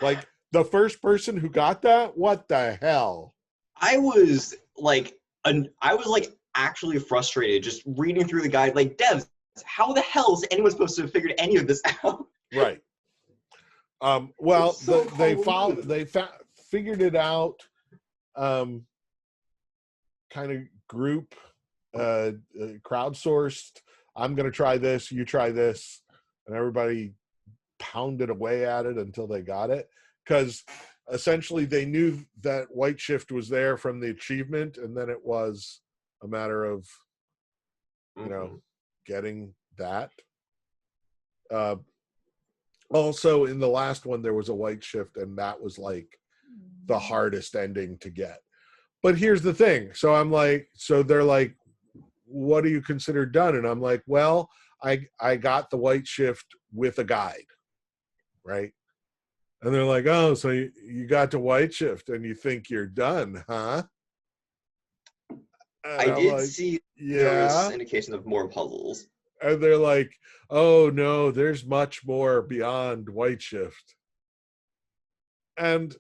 Like, the first person who got that, what the hell? I was like actually frustrated just reading through the guide. Like, devs, how the hell is anyone supposed to have figured any of this out? Right. Well, so they figured it out. Kind of group crowdsourced. I'm going to try this, you try this, and everybody pounded away at it until they got it, because essentially they knew that White Shift was there from the achievement, and then it was a matter of getting that. Also in the last one there was a White Shift, and that was like the hardest ending to get. But here's the thing. So I'm like, so they're like, what do you consider done? And I'm like, well, I got the White Shift with a guide, right? And they're like, oh, so you got to White Shift and you think you're done, huh? And I I'm did like, see yeah. there was indication of more puzzles. And they're like, oh no, there's much more beyond White Shift. And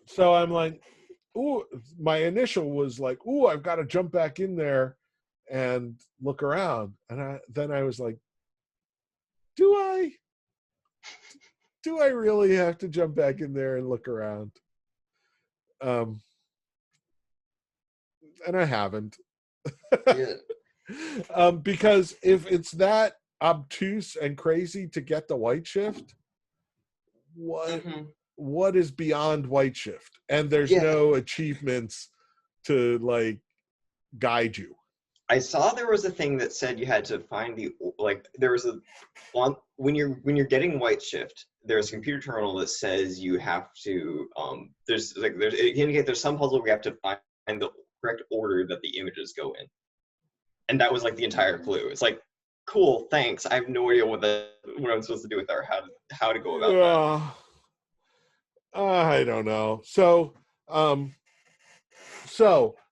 so I'm like, ooh, my initial was like, ooh, I've got to jump back in there and look around. And then I was like, do I really have to jump back in there and look around? And I haven't. Yeah. Because if it's that obtuse and crazy to get the White Shift, what is beyond White Shift? And there's no achievements to like guide you. I saw there was a thing that said you had to find there was when you're getting White Shift, there's a computer terminal that says you have to it indicates there's some puzzle where you have to find the correct order that the images go in. And that was like the entire clue. It's like, cool, thanks. I have no idea what I'm supposed to do with that, or how to go about that. I don't know. So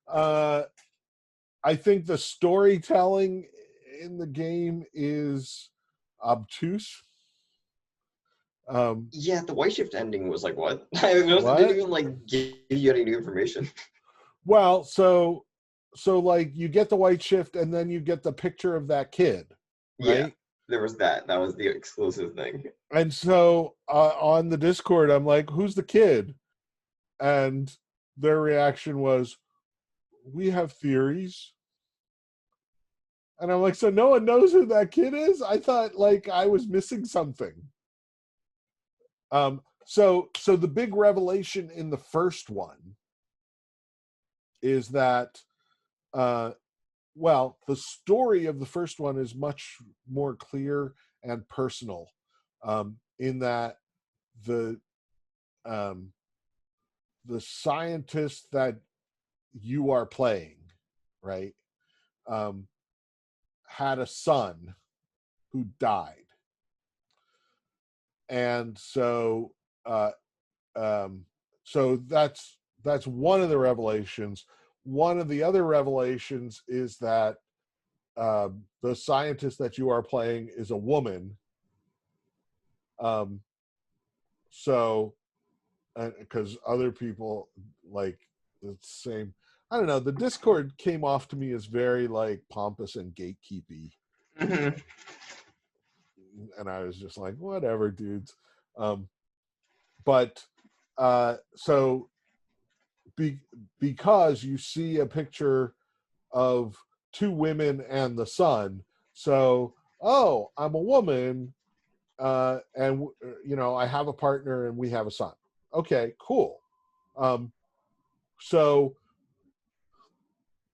I think the storytelling in the game is obtuse. Yeah, the White Shift ending was like, what? It didn't even like give you any new information. Well, so like you get the White Shift and then you get the picture of that kid, right? Yeah, there was that. That was the exclusive thing. And so on the Discord, I'm like, who's the kid? And their reaction was, we have theories. And I'm like, so no one knows who that kid is? I thought like I was missing something. So the big revelation in the first one is that the story of the first one is much more clear and personal, in that the scientist that you are playing, right, had a son who died. And so so that's one of the revelations. One of the other revelations is that the scientist that you are playing is a woman. So, because other people like the same, I don't know. The Discord came off to me as very like pompous and gatekeepy. Mm-hmm. And I was just like, whatever, dudes. So because you see a picture of two women and the son, so, oh, I'm a woman, and I have a partner and we have a son. Okay, cool. So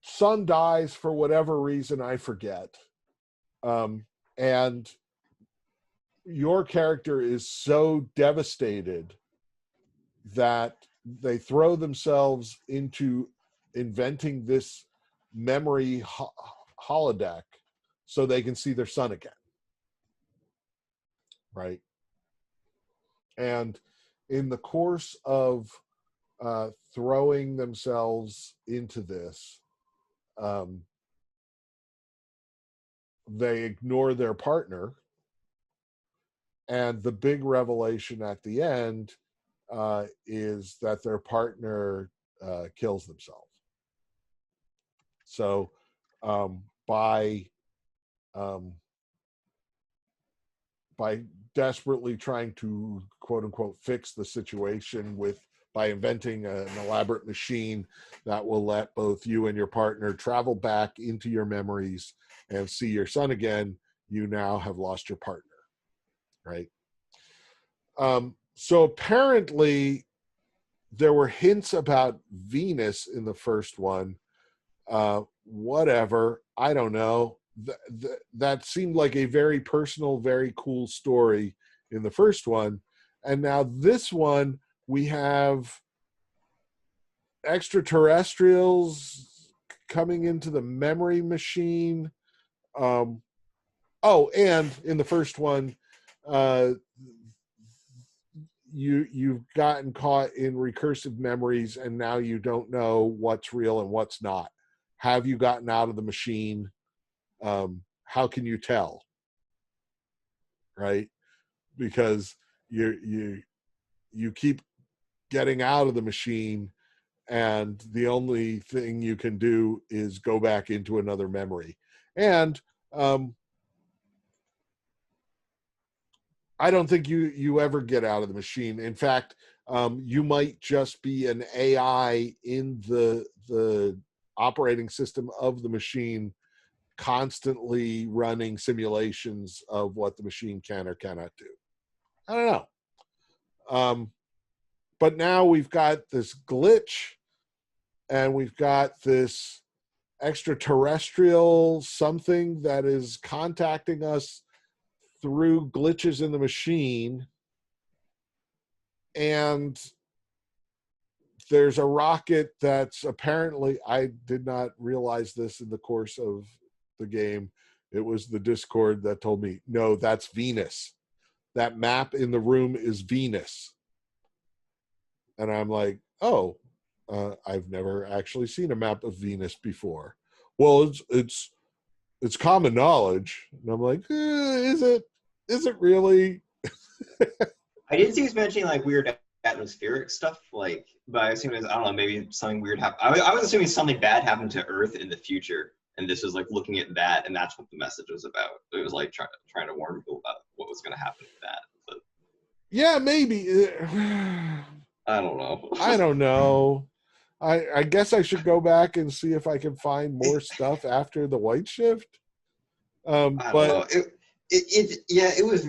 son dies for whatever reason, I forget. And your character is so devastated that they throw themselves into inventing this memory holodeck so they can see their son again. Right? And in the course of throwing themselves into this, they ignore their partner. And the big revelation at the end is that their partner kills themselves. So by desperately trying to quote unquote fix the situation with by inventing an elaborate machine that will let both you and your partner travel back into your memories and see your son again, you now have lost your partner, right? So apparently there were hints about Venus in the first one. Whatever, I don't know. That seemed like a very personal, very cool story in the first one. And now this one, we have extraterrestrials coming into the memory machine. Oh, and in the first one, you've gotten caught in recursive memories, and now you don't know what's real and what's not. Have you gotten out of the machine? How can you tell? Right? Because you keep getting out of the machine, and the only thing you can do is go back into another memory. And I don't think you ever get out of the machine. In fact, you might just be an AI in the operating system of the machine, constantly running simulations of what the machine can or cannot do. I don't know. But now we've got this glitch, and we've got this extraterrestrial something that is contacting us through glitches in the machine. And there's a rocket that's apparently, I did not realize this in the course of the game. It was the Discord that told me, no, that's Venus. That map in the room is Venus. And I'm like, oh, I've never actually seen a map of Venus before. Well, it's common knowledge. And I'm like, is it really? I did see he was mentioning like weird atmospheric stuff, like, but I assume I don't know, maybe something weird happened. I was assuming something bad happened to Earth in the future, and this was like looking at that, and that's what the message was about. It was like trying to warn people about what was going to happen with that. But yeah, maybe. I don't know. I don't know. I guess I should go back and see if I can find more stuff after the white shift. I don't know. It was.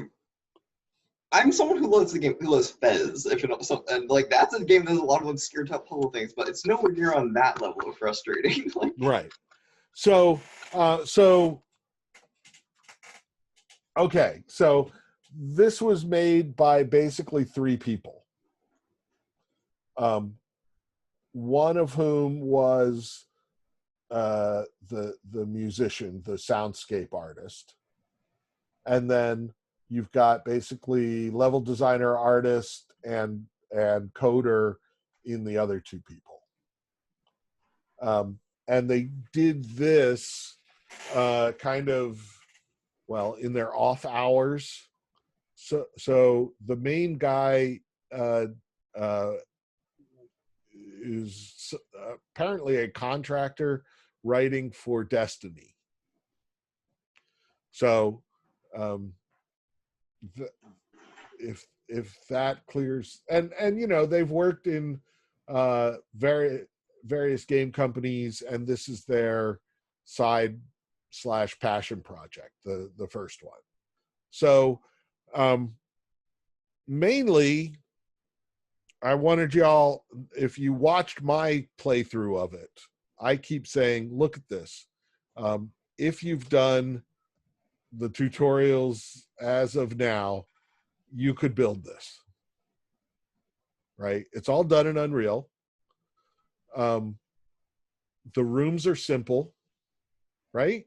I'm someone who loves the game, who loves Fez, if you know, so, and like that's a game that has a lot of obscure puzzle things, but it's nowhere near on that level of frustrating. Like, right. So okay. So this was made by basically 3 people. One of whom was the musician, the soundscape artist, and then you've got basically level designer, artist, and coder in the other 2 people. And they did this kind of, well, in their off hours. So the main guy is apparently a contractor writing for Destiny. So if that clears, and you know, they've worked in various game companies, and this is their side/passion project, the first one. So mainly I wanted y'all, if you watched my playthrough of it, I keep saying, look at this. If you've done the tutorials as of now, you could build this, right? It's all done in Unreal. The rooms are simple, right?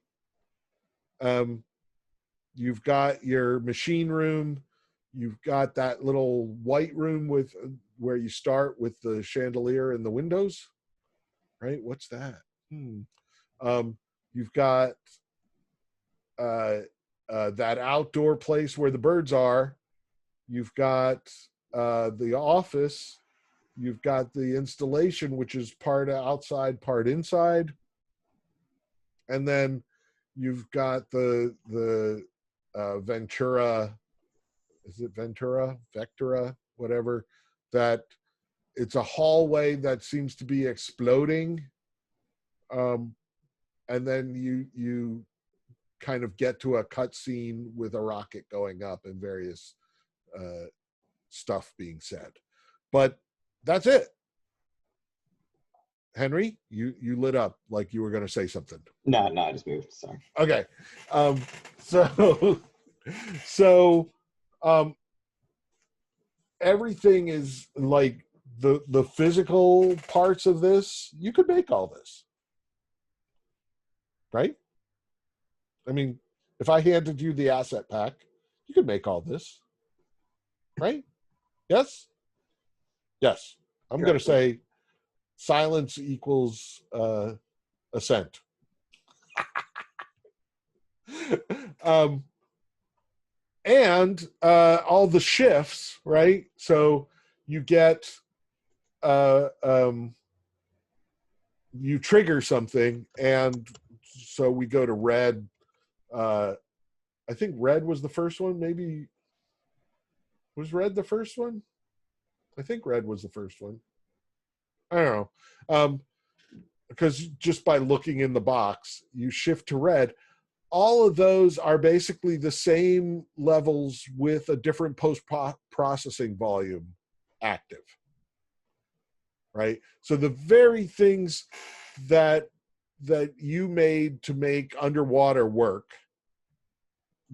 You've got your machine room. You've got that little white room with where you start with the chandelier and the windows, right? What's that? You've got that outdoor place where the birds are. You've got the office. You've got the installation, which is part outside, part inside. And then you've got the Ventura, is it Ventura? Vectura, whatever, that it's a hallway that seems to be exploding, and then you kind of get to a cutscene with a rocket going up and various stuff being said. But that's it. Henry, you lit up like you were going to say something. No, I just moved. Sorry. Okay. So everything is like the physical parts of this. You could make all this, right? I mean, if I handed you the asset pack, you could make all this, right? Yes? Yes. I'm going to say silence equals assent. And all the shifts, right? So you get, you trigger something, and so we go to red. I think red was the first one. Maybe was red the first one? I think red was the first one. I don't know. Because just by looking in the box, you shift to red. All of those are basically the same levels with a different post-processing volume active, right? So the very things that you made to make underwater work,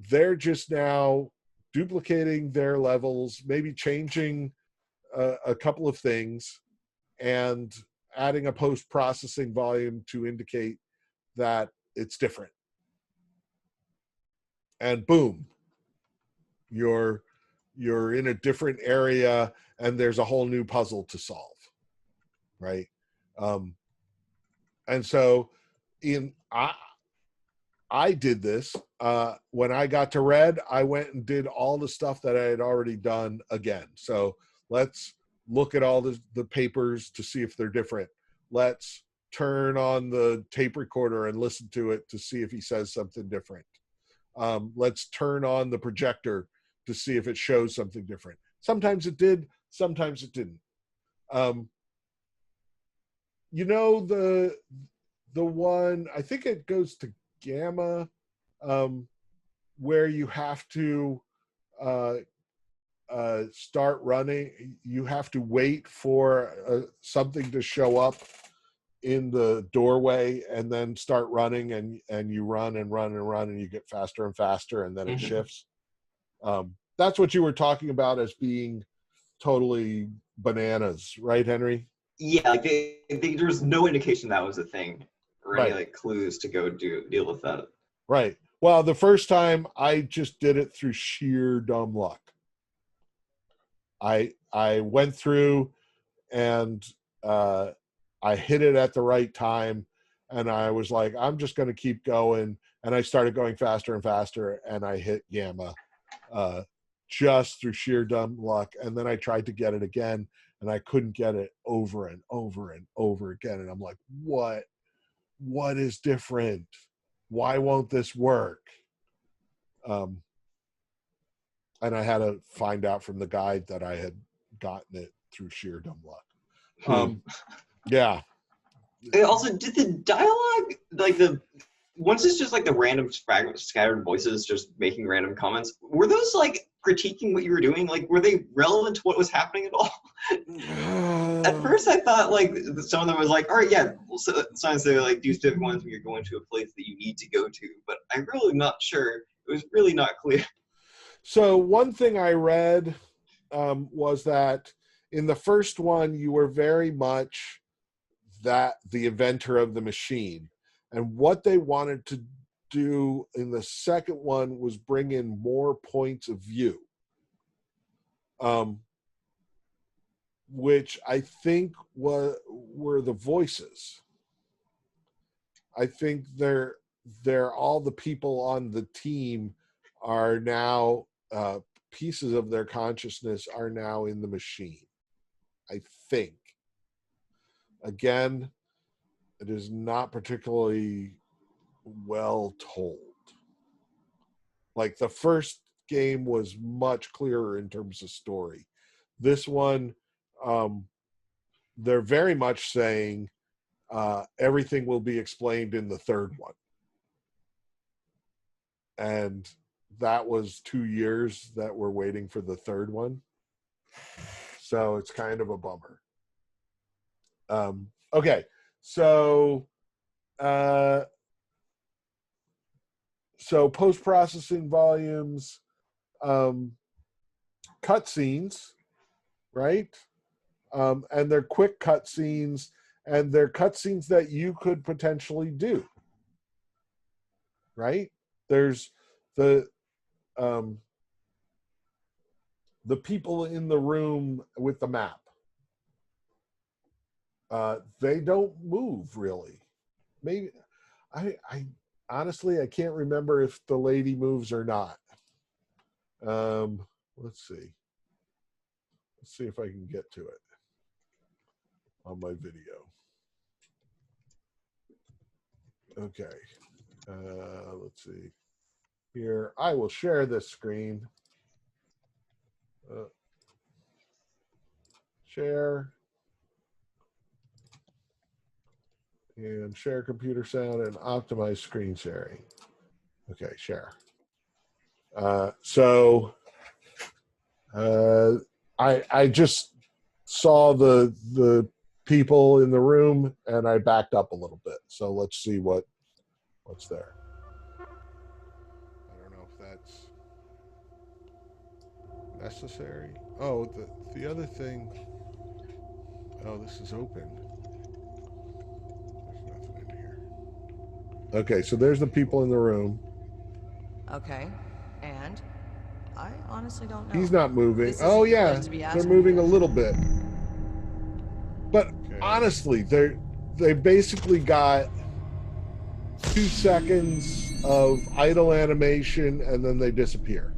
they're just now duplicating their levels, maybe changing a couple of things, and adding a post-processing volume to indicate that it's different. And boom, you're in a different area, and there's a whole new puzzle to solve, right? And so I did this when I got to red. I went and did all the stuff that I had already done again. So let's look at all the papers to see if they're different. Let's turn on the tape recorder and listen to it to see if he says something different. Let's turn on the projector to see if it shows something different. Sometimes it did, sometimes it didn't. You know, the one, I think it goes to gamma, where you have to start running. You have to wait for something to show up in the doorway and then start running, and you run and run and run, and you get faster and faster, and then it shifts. That's what you were talking about as being totally bananas, right, Henry? Yeah, like there was no indication that was a thing, or any Right. like clues to go deal with that. Right. Well, the first time I just did it through sheer dumb luck. I went through, and I hit it at the right time, and I was like, I'm just going to keep going, and I started going faster and faster, and I hit gamma just through sheer dumb luck. And then I tried to get it again, and I couldn't get it over and over and over again. And I'm like, what is different? Why won't this work? And I had to find out from the guide that I had gotten it through sheer dumb luck. Yeah. And also, did the dialogue, like once it's just like the random scattered voices just making random comments, were those like critiquing what you were doing? Like, were they relevant to what was happening at all? At first, I thought like some of them was like, all right, yeah, sometimes they like do specific ones when you're going to a place that you need to go to, but I'm really not sure. It was really not clear. So one thing I read was that in the first one, you were very much that the inventor of the machine. And what they wanted to do in the second one was bring in more points of view, which I think were the voices. I think they're all the people on the team are now pieces of their consciousness are now in the machine, I think. Again, it is not particularly well told. Like the first game was much clearer in terms of story. This one, they're very much saying everything will be explained in the third one. And that was 2 years that we're waiting for the third one. So it's kind of a bummer. Okay, so post-processing volumes, cutscenes, right? And they're quick cutscenes, and they're cutscenes that you could potentially do, right? There's the people in the room with the map. They don't move really. Maybe I honestly I can't remember if the lady moves or not. Let's see. Let's see if I can get to it on my video. Okay. Let's see. Here, I will share this screen. Share. And share computer sound and optimize screen sharing. Okay, share. I just saw the people in the room and I backed up a little bit. So let's see what's there. I don't know if that's necessary. Oh, the other thing. Oh, this is open. There's nothing in here. Okay, so there's the people in the room. Okay, and I honestly don't know. He's not moving. This Oh isn't the yeah, place to be they're asking moving a this. little bit. But honestly, they basically got 2 seconds of idle animation and then they disappear.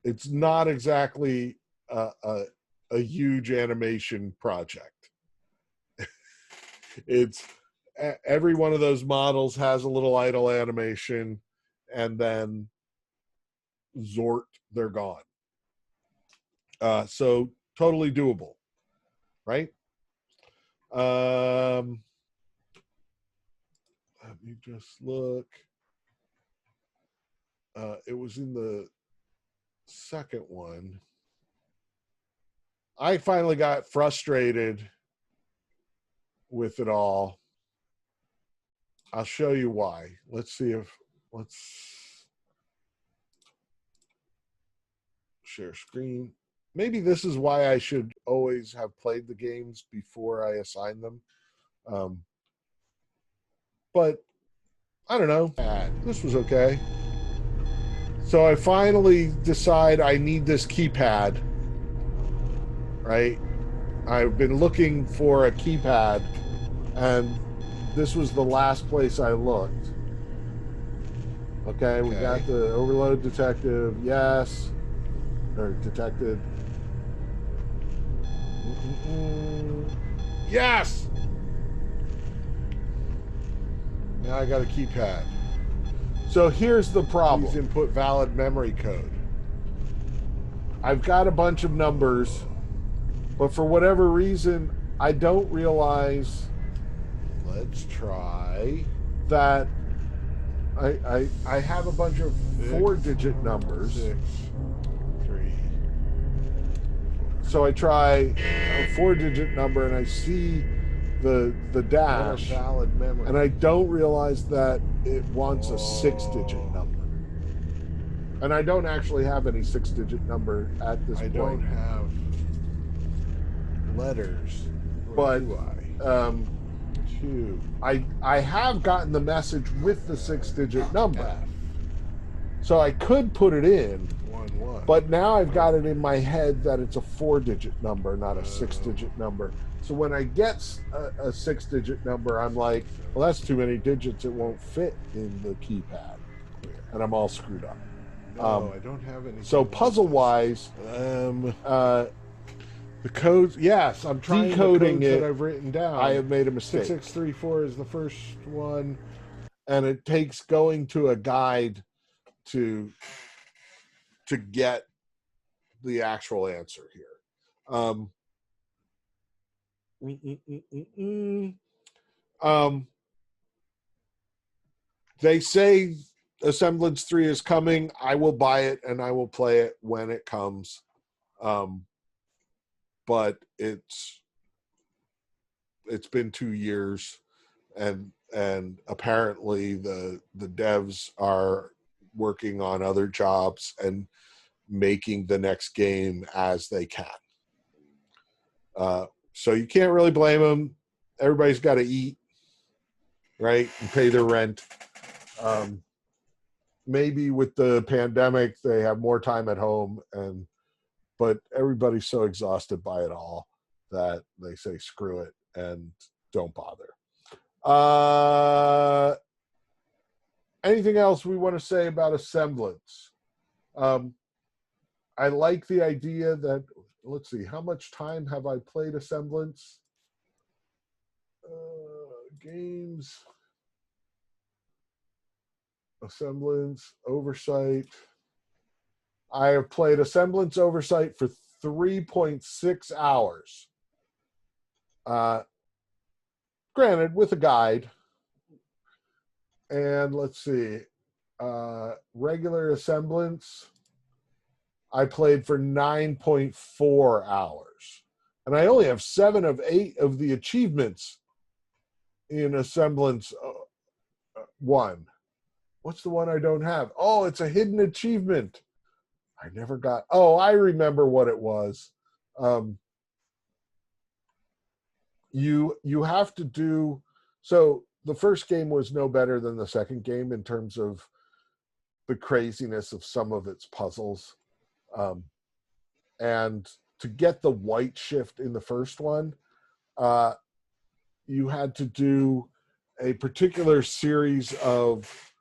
It's not exactly a huge animation project. It's every one of those models has a little idle animation, and then Zort, they're gone. So totally doable, right? Let me just look. It was in the second one. I finally got frustrated with it all. I'll show you why. Let's share screen. Maybe this is why I should always have played the games before I assign them. But I don't know. This was okay. So I finally decide I need this keypad, right? I've been looking for a keypad, and this was the last place I looked. Okay, we got the overload detective, yes, or detected. Yes! Now I got a keypad. So here's the problem. Please input valid memory code. I've got a bunch of numbers, but for whatever reason, I don't realize. Let's try that. I have a bunch of 4-digit numbers. 6, 3. So I try a 4-digit number and I see the dash, valid memory, and I don't realize that it wants a 6-digit number. And I don't actually have any 6-digit number at this point. I don't have letters, but I have gotten the message with the 6-digit number. So I could put it in, but now I've got it in my head that it's a 4-digit number, not a 6-digit number. So when I get a 6-digit number, I'm like, well, that's too many digits. It won't fit in the keypad. And I'm all screwed up. No, I don't have any. So puzzle-wise, the codes, yes, I'm trying decoding it. That I've written down. I have made a mistake. 6634 is the first one, and it takes going to a guide to get the actual answer here. Um, mm, mm, mm, mm, mm. Um, they say Asemblance 3 is coming. I will buy it and I will play it when it comes. But it's been 2 years, and apparently the devs are working on other jobs and making the next game as they can. So you can't really blame them. Everybody's got to eat, right, and pay their rent. Maybe with the pandemic, they have more time at home, but everybody's so exhausted by it all that they say screw it and don't bother. Anything else we want to say about Asemblance? I like the idea that, let's see, how much time have I played Asemblance? Games, Asemblance, Oversight. I have played Asemblance Oversight for 3.6 hours. Granted, with a guide. And let's see, regular Asemblance, I played for 9.4 hours. And I only have 7 of 8 of the achievements in Asemblance 1. What's the one I don't have? Oh, it's a hidden achievement. I never got, oh, I remember what it was. You have to do, so the first game was no better than the second game in terms of the craziness of some of its puzzles. And to get the white shift in the first one, you had to do a particular series of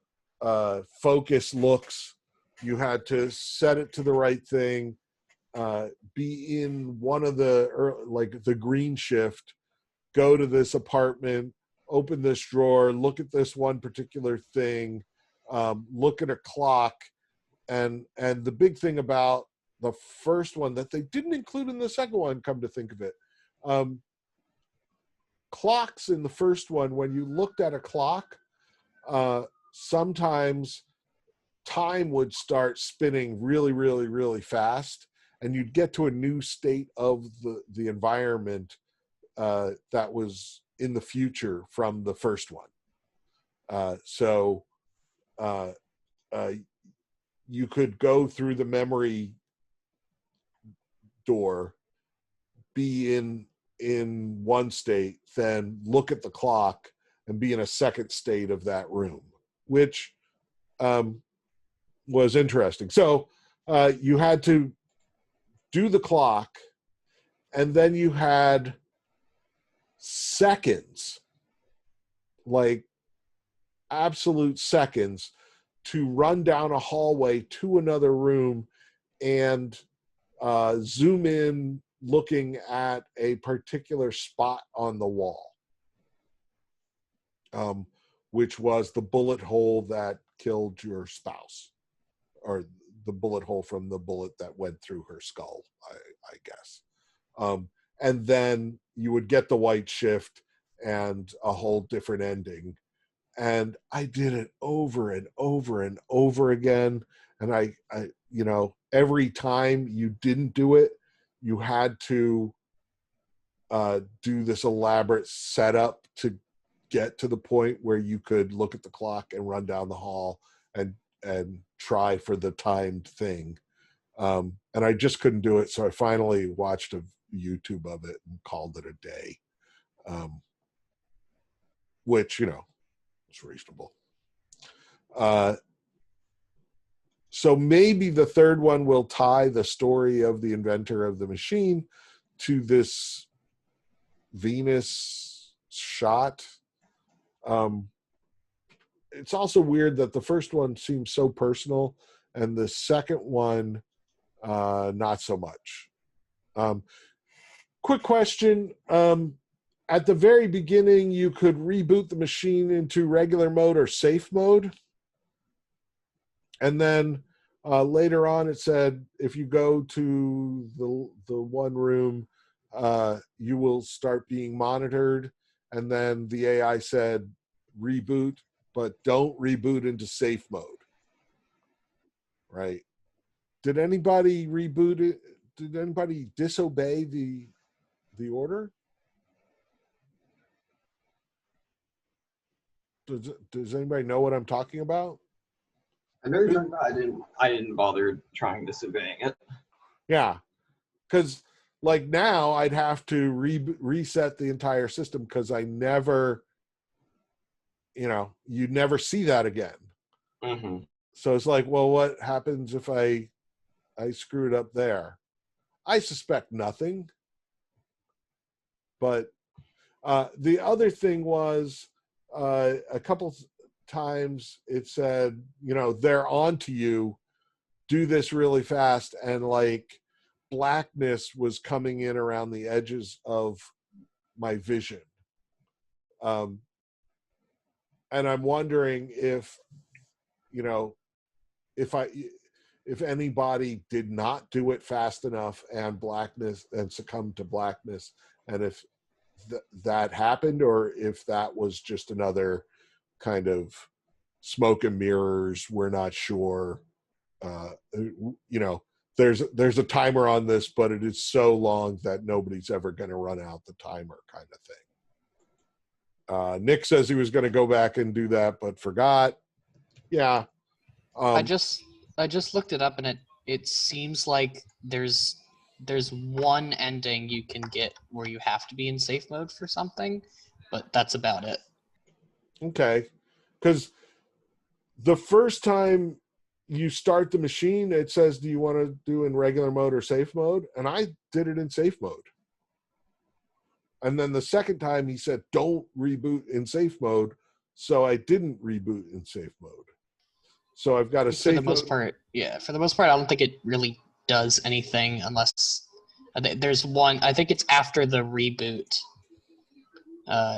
focus looks. You had to set it to the right thing, be in one of like the green shift, go to this apartment, open this drawer, look at this one particular thing, look at a clock. And the big thing about the first one that they didn't include in the second one, come to think of it, clocks in the first one, when you looked at a clock, sometimes time would start spinning really, really, really fast, and you'd get to a new state of the environment that was in the future from the first one. So you could go through the memory door, be in one state, then look at the clock and be in a second state of that room, which was interesting. So you had to do the clock, and then you had seconds, like absolute seconds, to run down a hallway to another room and zoom in looking at a particular spot on the wall, which was the bullet hole that killed your spouse, or the bullet hole from the bullet that went through her skull, I guess. And then you would get the white shift and a whole different ending. And I did it over and over and over again. And I every time you didn't do it, you had to do this elaborate setup to get to the point where you could look at the clock and run down the hall and try for the timed thing. And I just couldn't do it. So I finally watched a YouTube of it and called it a day, which, is reasonable. So maybe the third one will tie the story of the inventor of the machine to this Venus shot. It's also weird that the first one seems so personal and the second one not so much. Quick question. At the very beginning, you could reboot the machine into regular mode or safe mode. And then Later on, it said if you go to the one room, you will start being monitored. And then the AI said reboot, but don't reboot into safe mode. Right? Did anybody reboot it? Did anybody disobey the order? Does anybody know what I'm talking about? I know you're talking about. I didn't bother trying disobeying it. Yeah, because like now I'd have to reset the entire system because I never, you never see that again. Mm-hmm. So it's like, well, what happens if I screwed up there? I suspect nothing. But the other thing was a couple times it said, they're on to you, do this really fast. And like blackness was coming in around the edges of my vision. And I'm wondering if, if anybody did not do it fast enough and succumbed to blackness, and if that happened, or if that was just another kind of smoke and mirrors. We're not sure. There's a timer on this, but it is so long that nobody's ever going to run out the timer, kind of thing. Nick says he was going to go back and do that, but forgot. Yeah. I just looked it up, and it seems like there's one ending you can get where you have to be in safe mode for something, but that's about it. Okay. Because the first time you start the machine, it says, do you want to do in regular mode or safe mode? And I did it in safe mode. And then the second time he said, don't reboot in safe mode. So I didn't reboot in safe mode. So I've got a safe mode. For the most part, yeah. For the most part, I don't think it really does anything unless there's one. I think it's after the reboot,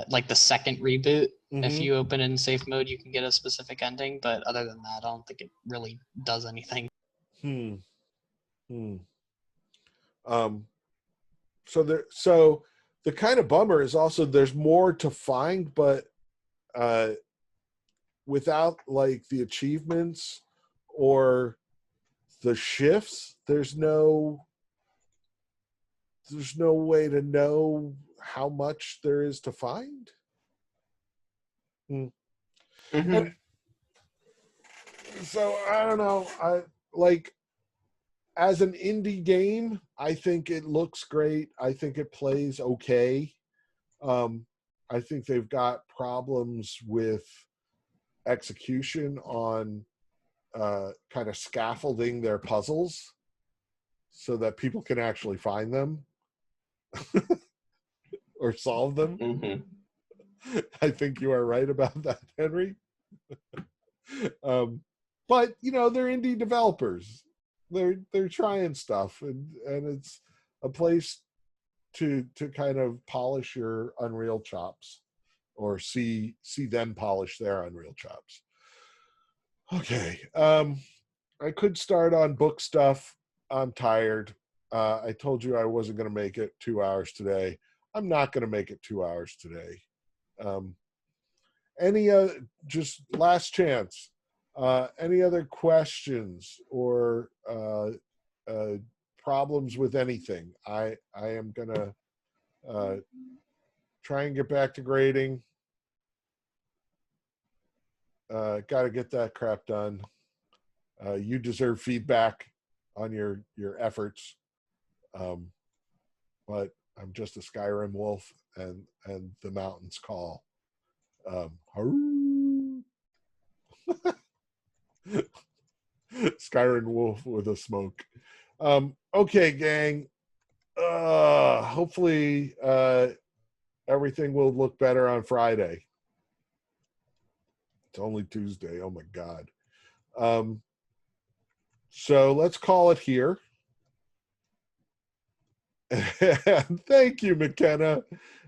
like the second reboot. Mm-hmm. If you open in safe mode, you can get a specific ending. But other than that, I don't think it really does anything. So the kind of bummer is also there's more to find, but without like the achievements or the shifts, there's no way to know how much there is to find. Mm-hmm. And so I don't know. I like, as an indie game, I think it looks great. I think it plays okay. I think they've got problems with execution on kind of scaffolding their puzzles so that people can actually find them or solve them. Mm-hmm. I think you are right about that, Henry. But they're indie developers. They're trying stuff, and it's a place to kind of polish your Unreal chops, or see them polish their Unreal chops. Okay. I could start on book stuff. I'm tired. I told you I wasn't going to make it 2 hours today. I'm not going to make it 2 hours today. Any just last chance. Any other questions or problems with anything? I am gonna try and get back to grading. Got to get that crap done. You deserve feedback on your efforts, but I'm just a Skyrim wolf, and the mountains call. Skyrim wolf with a smoke. Okay, gang. Hopefully everything will look better on Friday. It's only Tuesday. Oh my God. So let's call it here. Thank you, McKenna.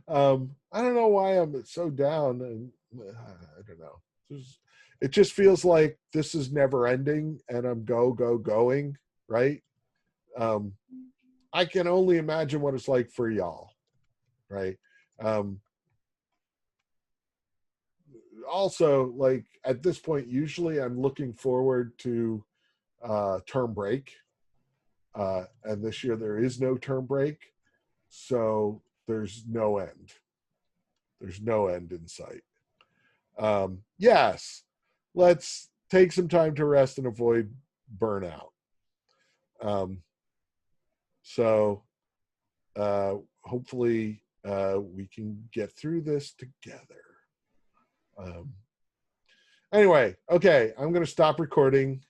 I don't know why I'm so down, and I don't know. it just feels like this is never ending, and I'm going, right? I can only imagine what it's like for y'all, right? Also, like at this point, usually I'm looking forward to term break, and this year there is no term break, so there's no end. There's no end in sight. Yes, let's take some time to rest and avoid burnout. So hopefully we can get through this together. Anyway, okay, I'm going to stop recording.